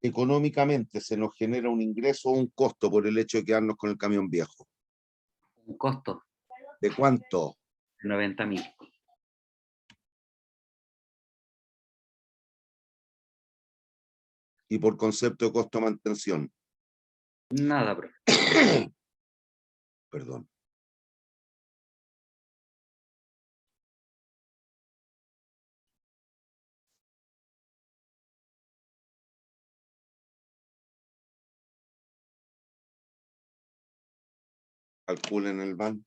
Económicamente se nos genera un ingreso o un costo por el hecho de quedarnos con el camión viejo. Un costo ¿De cuánto? de 90.000. Y por concepto de costo de mantención. Nada, profe. Perdón. Calculen el van.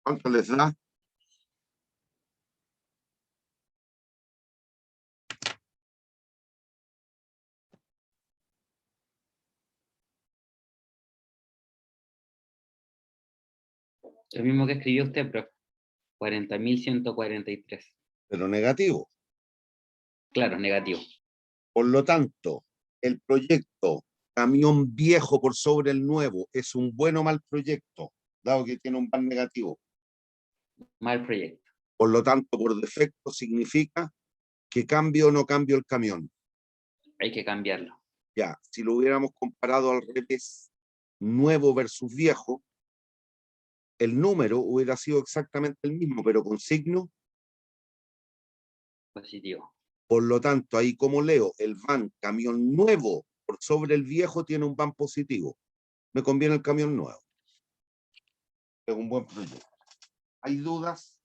¿Cuánto les da? Lo mismo que escribió usted, profe. 40.143. Pero negativo. Claro, negativo. Por lo tanto, el proyecto camión viejo por sobre el nuevo es un buen o mal proyecto, dado que tiene un van negativo. Mal proyecto. Por lo tanto, por defecto significa que cambio o no cambio el camión. Hay que cambiarlo. Ya, si lo hubiéramos comparado al revés, nuevo versus viejo, el número hubiera sido exactamente el mismo, pero con signo. Positivo. Por lo tanto, ahí como leo, el van camión nuevo por sobre el viejo tiene un van positivo. Me conviene el camión nuevo. Es un buen proyecto. ¿Hay dudas?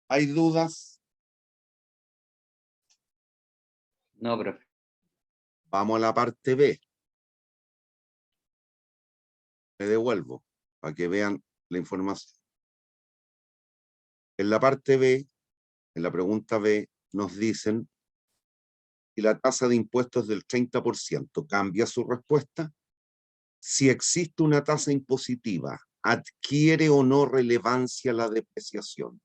¿Hay dudas? No, profe. Vamos a la parte B. Me devuelvo para que vean la información. En la parte B, en la pregunta B, nos dicen si la tasa de impuestos es del 30%. ¿Cambia su respuesta? Si existe una tasa impositiva, ¿adquiere o no relevancia la depreciación?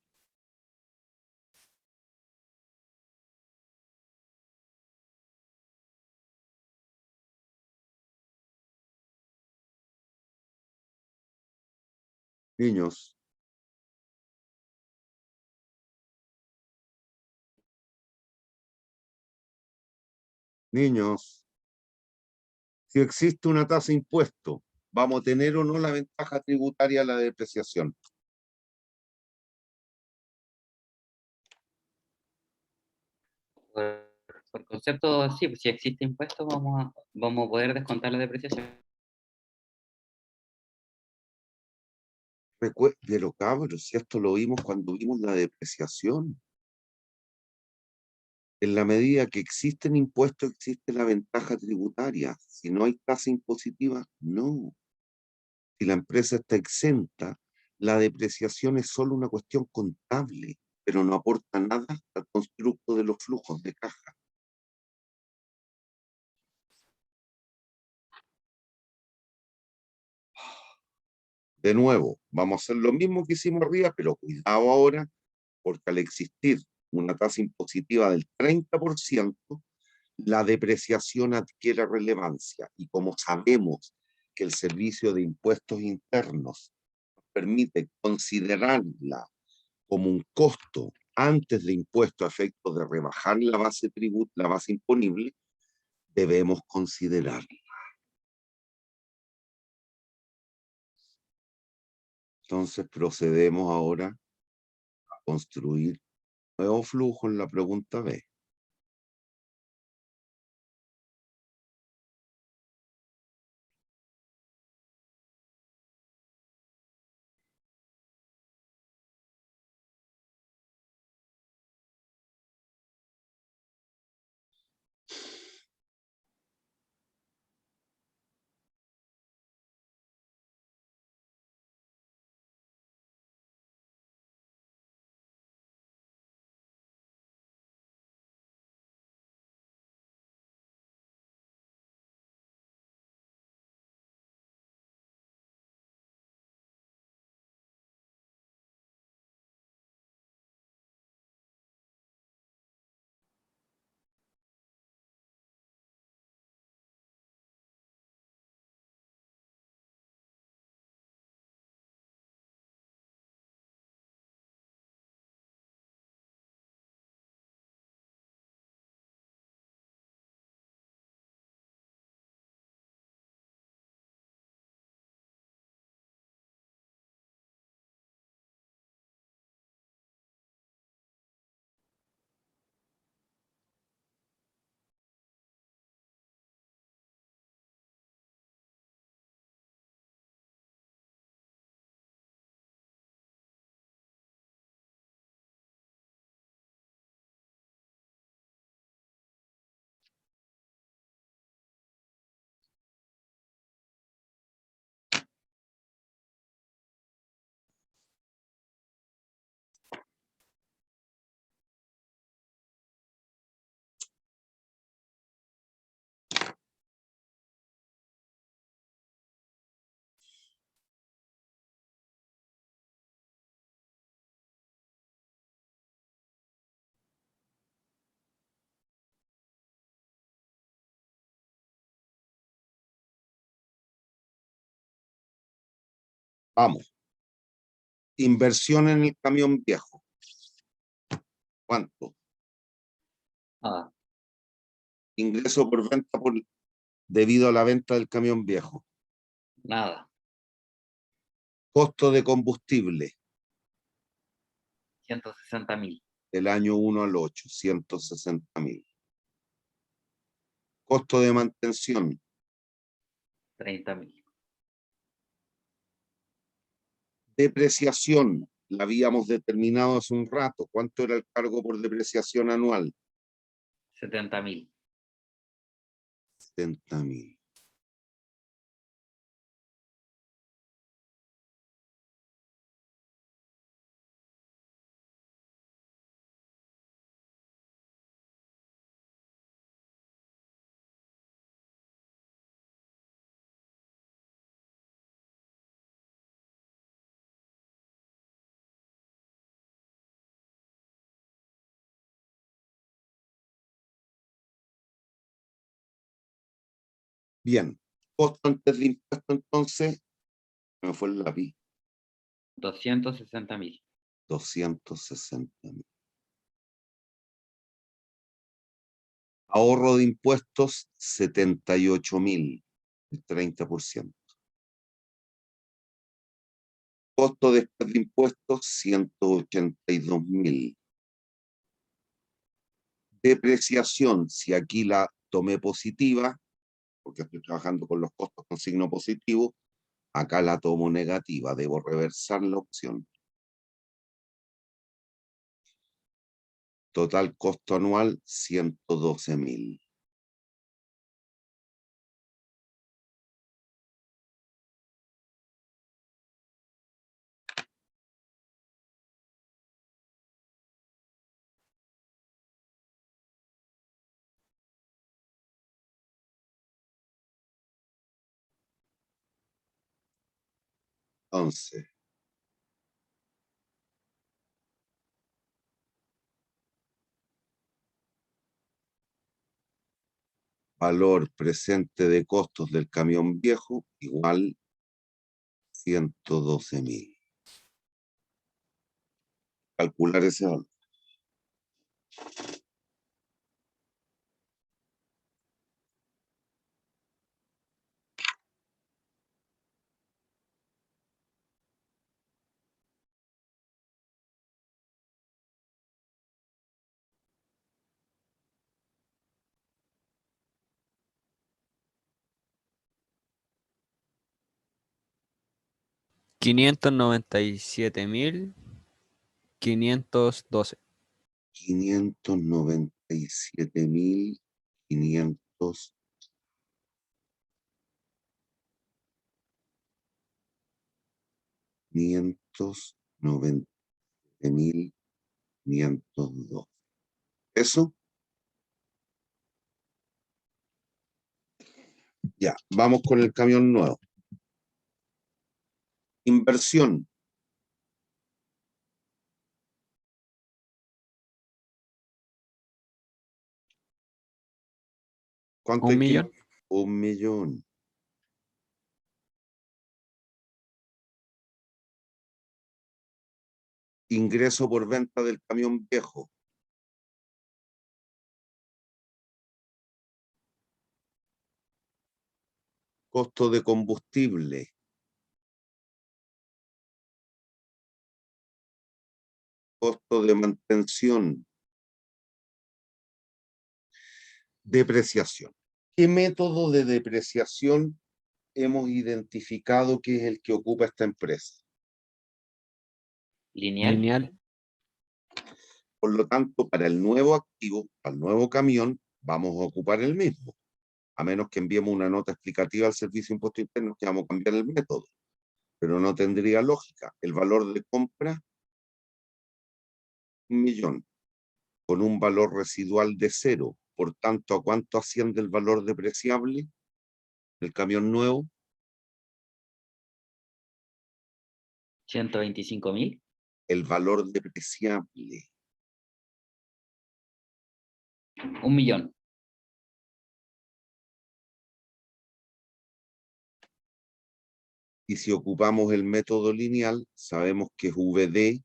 Niños. Niños. Si existe una tasa de impuesto, ¿vamos a tener o no la ventaja tributaria de la depreciación? Por concepto, sí, pues si existe impuesto, vamos a poder descontar la depreciación. Pero cabros, si esto lo vimos cuando vimos la depreciación. En la medida que existen impuestos, existe la ventaja tributaria. Si no hay tasa impositiva, no. Si la empresa está exenta, la depreciación es solo una cuestión contable, pero no aporta nada al constructo de los flujos de caja. De nuevo, vamos a hacer lo mismo que hicimos arriba, pero cuidado ahora, porque al existir una tasa impositiva del 30%, la depreciación adquiere relevancia. Y como sabemos que el servicio de impuestos internos permite considerarla como un costo antes de impuesto a efecto de rebajar la base imponible, debemos considerarla. Entonces procedemos ahora a construir nuevo flujo en la pregunta B. Vamos. Inversión en el camión viejo. ¿Cuánto? Nada, Ingreso por venta debido a la venta del camión viejo. nada, Costo de combustible 160.000, del año 1 al 8, 160.000. Costo de mantención 30.000, depreciación. La habíamos determinado hace un rato. ¿Cuánto era el cargo por depreciación anual? 70.000, 70.000. Bien. Costo antes de impuesto, entonces, me fue el lápiz, 260.000, 260.000. Ahorro de impuestos, 78.000, el 30%. Costo después de impuestos, 182.000. Depreciación, si aquí la tomé positiva, porque estoy trabajando con los costos con signo positivo, acá la tomo negativa, debo reversar la opción. Total costo anual, 112.000. Entonces, valor presente de costos del camión viejo igual 112.000. Calcular ese valor. $597.512. 597.500. 590.502. ¿Eso? Ya, vamos con el camión nuevo. Inversión. ¿Cuánto hay ¿1 que- millón? 1.000.000. Ingreso por venta del camión viejo. Costo de combustible. Costo de mantención. Depreciación. ¿Qué método de depreciación hemos identificado que es el que ocupa esta empresa? Lineal. Lineal. Por lo tanto, para el nuevo activo, para el nuevo camión, vamos a ocupar el mismo. A menos que enviemos una nota explicativa al Servicio de Impuestos Internos que vamos a cambiar el método. Pero no tendría lógica. El valor de compra, 1.000.000, con un valor residual de 0. Por tanto, ¿a cuánto asciende el valor depreciable del camión nuevo? 125.000. El valor depreciable. 1 millón. Y si ocupamos el método lineal, sabemos que es VD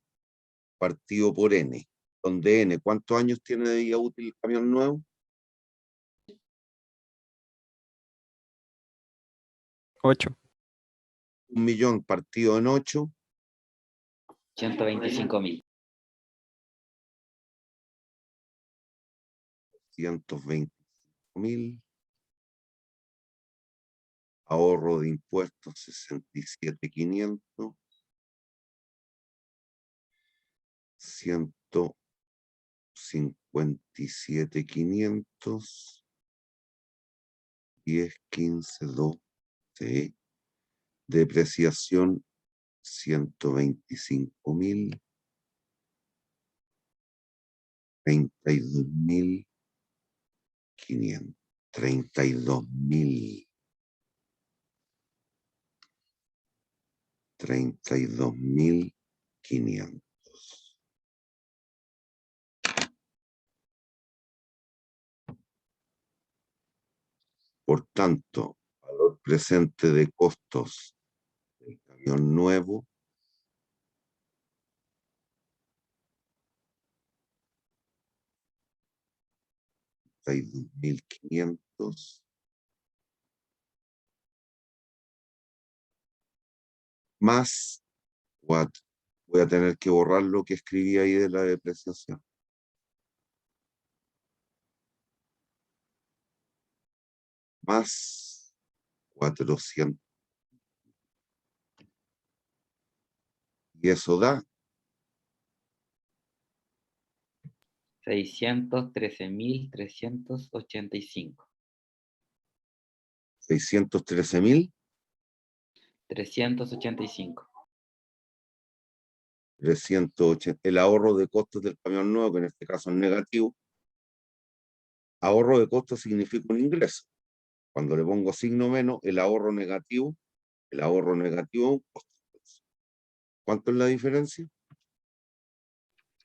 partido por N. Donde N, ¿cuántos años tiene de vida útil el camión nuevo? 8. 1.000.000 partido en 8. 125.000. 125.000. Ahorro de impuestos 67.500. 157.500. 10, 15, 12. Depreciación 125.000. 32.500. 32.000. 32.500. Por tanto, valor presente de costos del camión nuevo, 32.500 más what. Voy a tener que borrar lo que escribí ahí de la depreciación. más 400. Y eso da 613.385. 613.000. 385. 380. El ahorro de costos del camión nuevo, que en este caso es negativo. Ahorro de costos significa un ingreso. Cuando le pongo signo menos, el ahorro negativo es un costo. ¿Cuánto es la diferencia?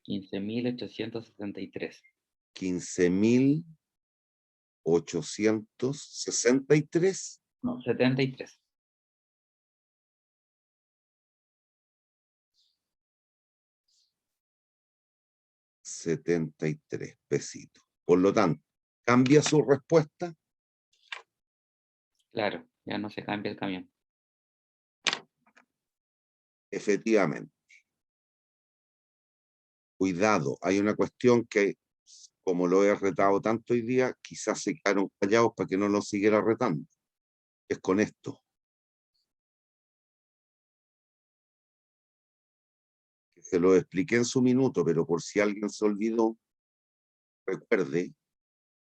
15.863. 15.863. No, 73. 73 pesitos. Por lo tanto, cambia su respuesta. Claro, ya no se cambia el camión. Efectivamente. Cuidado, hay una cuestión que, como lo he retado tanto hoy día, quizás se quedaron callados para que no lo siguiera retando. Es con esto. Que se lo expliqué en su minuto, pero por si alguien se olvidó, recuerde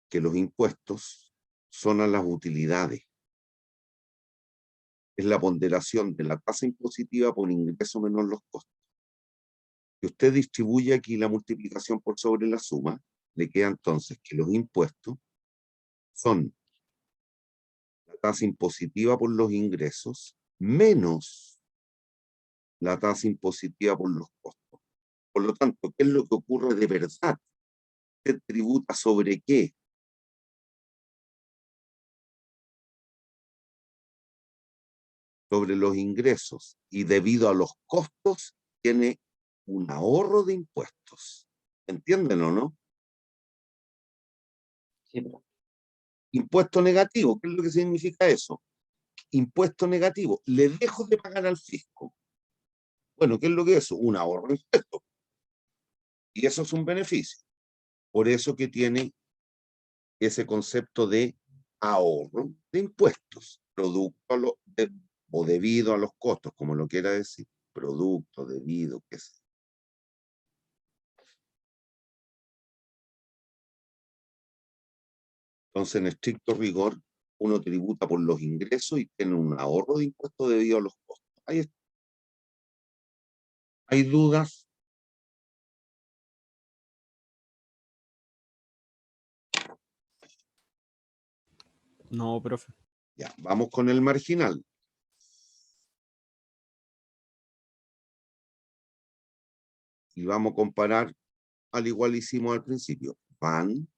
que los impuestos son a las utilidades. Es la ponderación de la tasa impositiva por ingreso menos los costos. Si usted distribuye aquí la multiplicación por sobre la suma, le queda entonces que los impuestos son la tasa impositiva por los ingresos menos la tasa impositiva por los costos. Por lo tanto, ¿qué es lo que ocurre de verdad? ¿Usted tributa sobre qué? Sobre los ingresos, y debido a los costos tiene un ahorro de impuestos. ¿Entienden o no? Sí, pero Impuesto negativo, ¿qué es lo que significa eso? Impuesto negativo, le dejo de pagar al fisco. Bueno, ¿qué es lo que es eso? Un ahorro de impuestos. Y eso es un beneficio. Por eso que tiene ese concepto de ahorro de impuestos, producto o debido a los costos, como lo quiera decir, producto, debido, qué sé. Entonces, en estricto rigor, uno tributa por los ingresos y tiene un ahorro de impuestos debido a los costos. Ahí está. ¿Hay dudas? No, profe. Ya, vamos con el marginal. Y vamos a comparar, al igual hicimos al principio, van,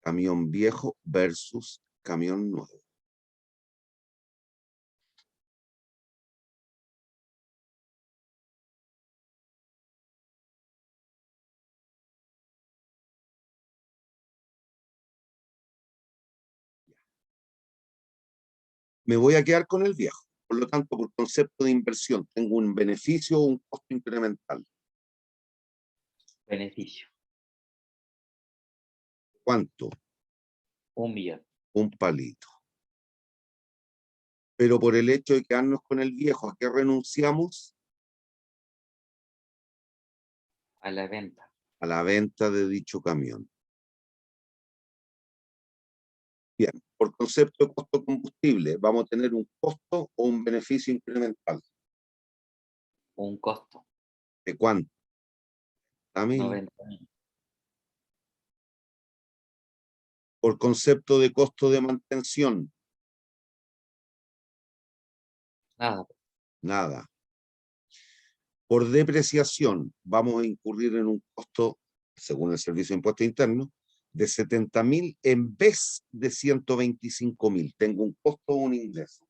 camión viejo versus camión nuevo. Me voy a quedar con el viejo. Por lo tanto, por concepto de inversión, tengo un beneficio o un costo incremental. beneficio. ¿Cuánto? 1 millón. Un palito. Pero por el hecho de quedarnos con el viejo, ¿a qué renunciamos? A la venta. A la venta de dicho camión. Bien, por concepto de costo combustible, ¿vamos a tener un costo o un beneficio incremental? Un costo. ¿De cuánto? 90.000. Por concepto de costo de mantención, Nada. nada. Por depreciación, vamos a incurrir en un costo, según el Servicio de Impuestos Internos, de 70.000 en vez de 125.000. Tengo un costo o un ingreso.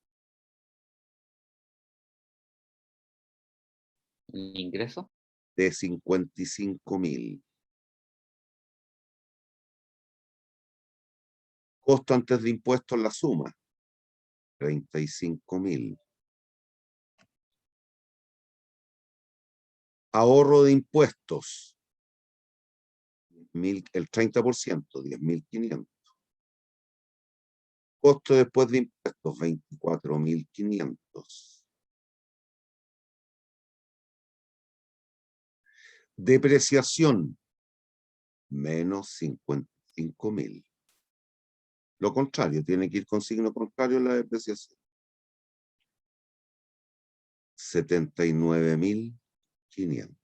¿Un ingreso? De 55.000. Costo antes de impuestos, la suma, 35.000. Ahorro de impuestos, el 30%, 10.500. Costo después de impuestos, 24.500. Depreciación, menos 55.000. Lo contrario, tiene que ir con signo contrario en la depreciación. 79.500.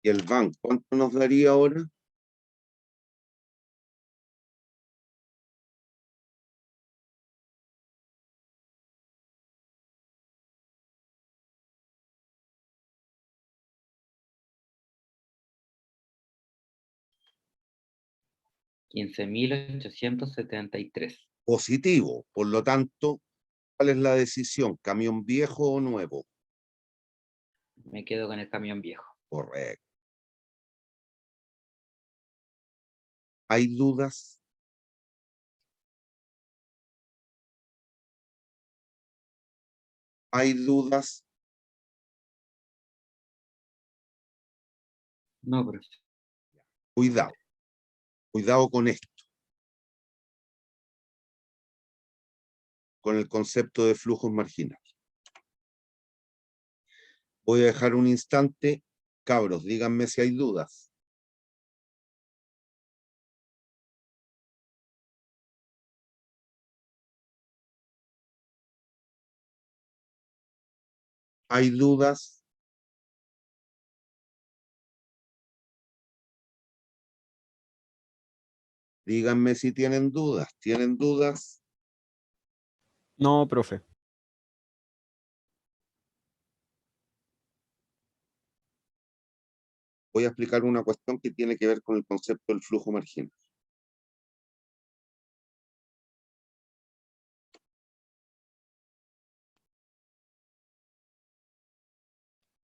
¿Y el banco cuánto nos daría ahora? $15.873. Positivo. Por lo tanto, ¿cuál es la decisión? ¿Camión viejo o nuevo? Me quedo con el camión viejo. Correcto. ¿Hay dudas? ¿Hay dudas? No, profesor. Cuidado. Cuidado con esto. Con el concepto de flujos marginales. Voy a dejar un instante. Cabros, díganme si hay dudas. ¿Hay dudas? Díganme si tienen dudas. ¿Tienen dudas? No, profe. Voy a explicar una cuestión que tiene que ver con el concepto del flujo marginal.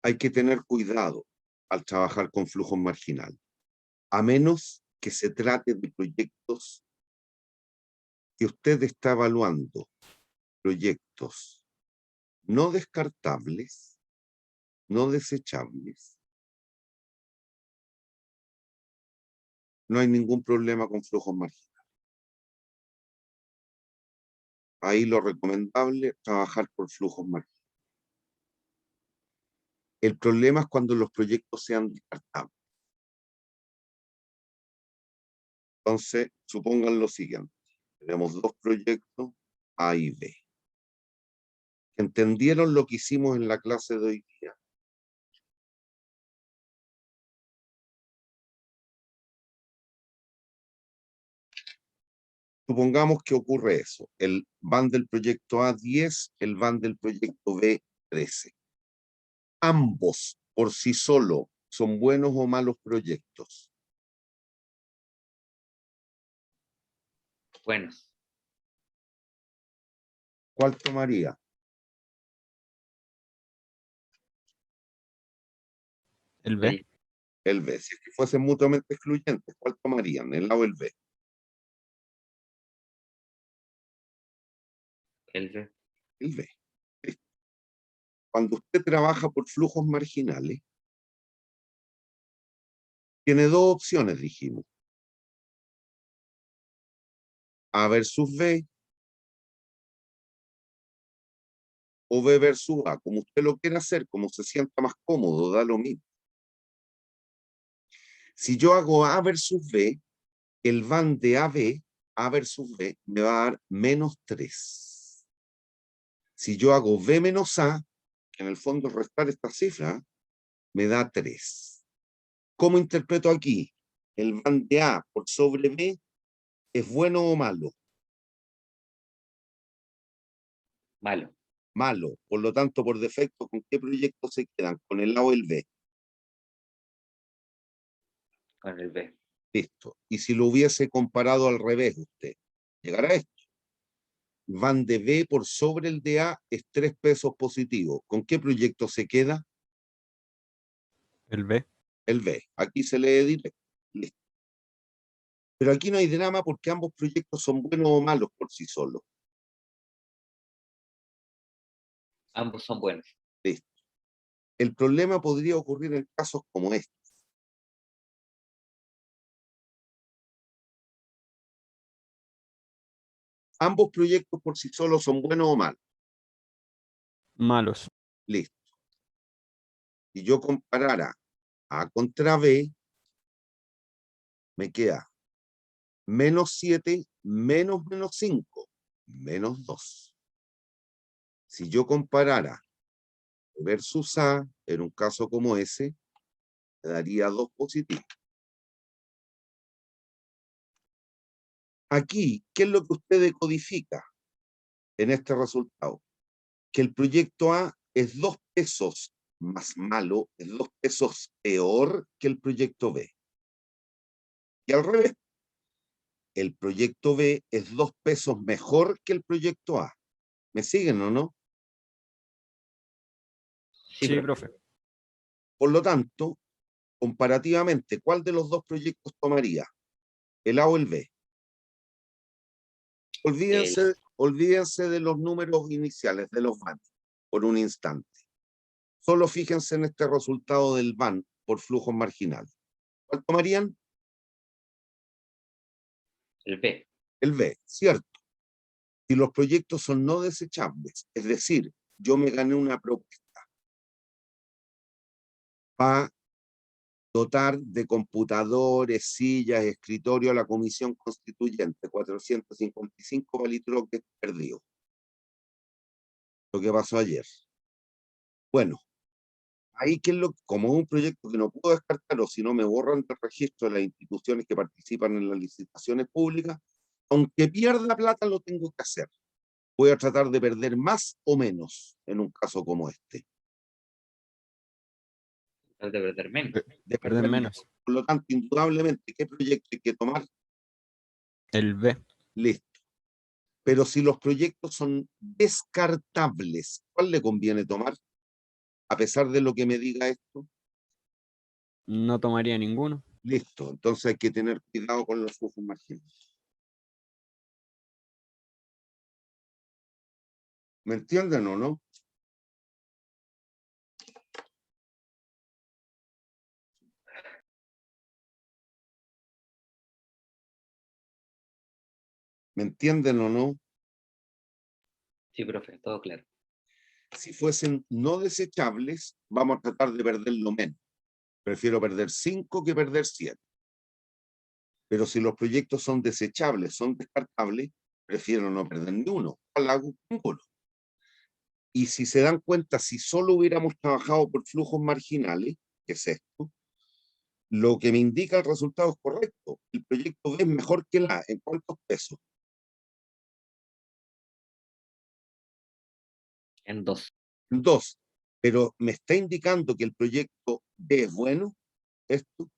Hay que tener cuidado al trabajar con flujos marginales, a menos que se trate de proyectos que usted está evaluando, proyectos no descartables, no desechables. No hay ningún problema con flujos marginales. Ahí lo recomendable es trabajar por flujos marginales. El problema es cuando los proyectos sean descartables. Entonces, supongan lo siguiente. Tenemos dos proyectos, A y B. ¿Entendieron lo que hicimos en la clase de hoy día? Supongamos que ocurre eso. El van del proyecto A 10, el van del proyecto B 13. Ambos por sí solos son buenos o malos proyectos. Buenos. ¿Cuál tomaría? El B. El B. Si es que fuesen mutuamente excluyentes, ¿cuál tomarían? ¿El A o el B? El B. El B. Listo. Cuando usted trabaja por flujos marginales, tiene dos opciones, dijimos. A versus B o B versus A, como usted lo quiera hacer, como se sienta más cómodo, da lo mismo. Si yo hago A versus B, el van de AB, A versus B, me va a dar menos 3. Si yo hago B menos A, que en el fondo restar esta cifra, me da 3. ¿Cómo interpreto aquí? ¿El van de A por sobre B es bueno o malo? Malo. Malo. Por lo tanto, por defecto, ¿con qué proyecto se quedan? ¿Con el A o el B? Con el B. Listo. Y si lo hubiese comparado al revés usted, llegará a esto. Van de B por sobre el de A es 3 pesos positivos. ¿Con qué proyecto se queda? El B. El B. Aquí se lee directo. Listo. Pero aquí no hay drama porque ambos proyectos son buenos o malos por sí solos. Ambos son buenos. Listo. El problema podría ocurrir en casos como este. Ambos proyectos por sí solos son buenos o malos. Malos. Listo. Si yo comparara A contra B, me queda -7 menos -5, -2. Si yo comparara versus A, en un caso como ese, me daría 2 positivos. Aquí, ¿qué es lo que usted decodifica en este resultado? Que el proyecto A es 2 pesos más malo, es 2 pesos peor que el proyecto B. Y al revés, el proyecto B es 2 pesos mejor que el proyecto A. ¿Me siguen o no? Sí, Sí, profe. profe. Por lo tanto, comparativamente, ¿cuál de los dos proyectos tomaría? ¿El A o el B? Olvídense de los números iniciales, de los VAN, por un instante. Solo fíjense en este resultado del VAN por flujos marginales. ¿Cuál tomarían? El B. El B, ¿cierto? Si los proyectos son no desechables, es decir, yo me gané una propuesta para dotar de computadores, sillas, escritorio a la comisión constituyente, 455 palitroques perdidos. Lo que pasó ayer. Bueno, ahí como es un proyecto que no puedo descartar, o si no me borran del registro de las instituciones que participan en las licitaciones públicas, aunque pierda plata lo tengo que hacer. Voy a tratar de perder más o menos en un caso como este. El de perder menos. De Perder perder menos. Por lo tanto, indudablemente, ¿qué proyecto hay que tomar? El B. Listo. Pero si los proyectos son descartables, ¿cuál le conviene tomar? A pesar de lo que me diga esto. No tomaría ninguno. Listo. Entonces hay que tener cuidado con los flujos marginales. ¿Me entienden o no? ¿Me entienden o no? Sí, profe, todo claro. Si fuesen no desechables, vamos a tratar de perder lo menos. Prefiero perder 5 que perder 7. Pero si los proyectos son desechables, son descartables, prefiero no perder ni uno. ¿Cuál hago? Ninguno. Y si se dan cuenta, si solo hubiéramos trabajado por flujos marginales, que es esto, lo que me indica el resultado es correcto. El proyecto B es mejor que el A. ¿En cuántos pesos? En 2. En 2. Pero me está indicando que el proyecto B es bueno. ¿Esto?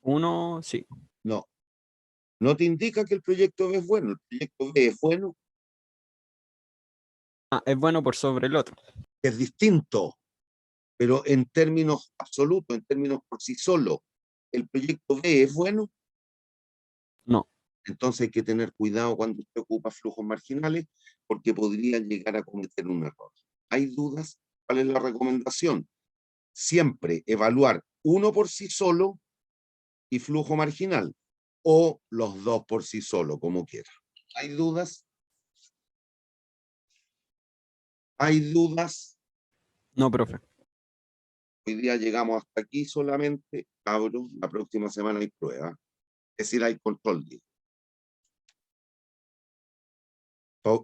Uno, sí. No. No te indica que el proyecto B es bueno. El proyecto B es bueno, Ah, es bueno por sobre el otro. es distinto. Pero en términos absolutos, en términos por sí solo, ¿el proyecto B es bueno? No. Entonces hay que tener cuidado cuando usted ocupa flujos marginales porque podría llegar a cometer un error. ¿Hay dudas? ¿Cuál es la recomendación? Siempre evaluar uno por sí solo y flujo marginal, o los dos por sí solo, como quiera. ¿Hay dudas? ¿Hay dudas? No, profe. Hoy día llegamos hasta aquí solamente, cabros, la próxima semana hay prueba, es decir, hay control.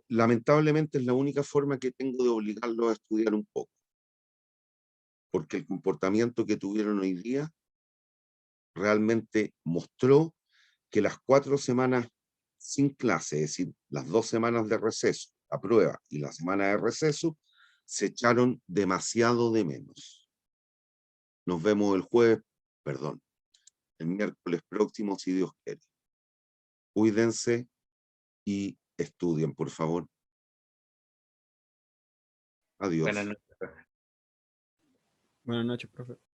Lamentablemente es la única forma que tengo de obligarlos a estudiar un poco, porque el comportamiento que tuvieron hoy día realmente mostró que las 4 semanas sin clase, es decir, las 2 semanas de receso, la prueba y la semana de receso, se echaron demasiado de menos. Nos vemos el jueves, perdón, el miércoles próximo, si Dios quiere. Cuídense y estudien, por favor. Adiós. Buenas noches. Buenas noches, profe.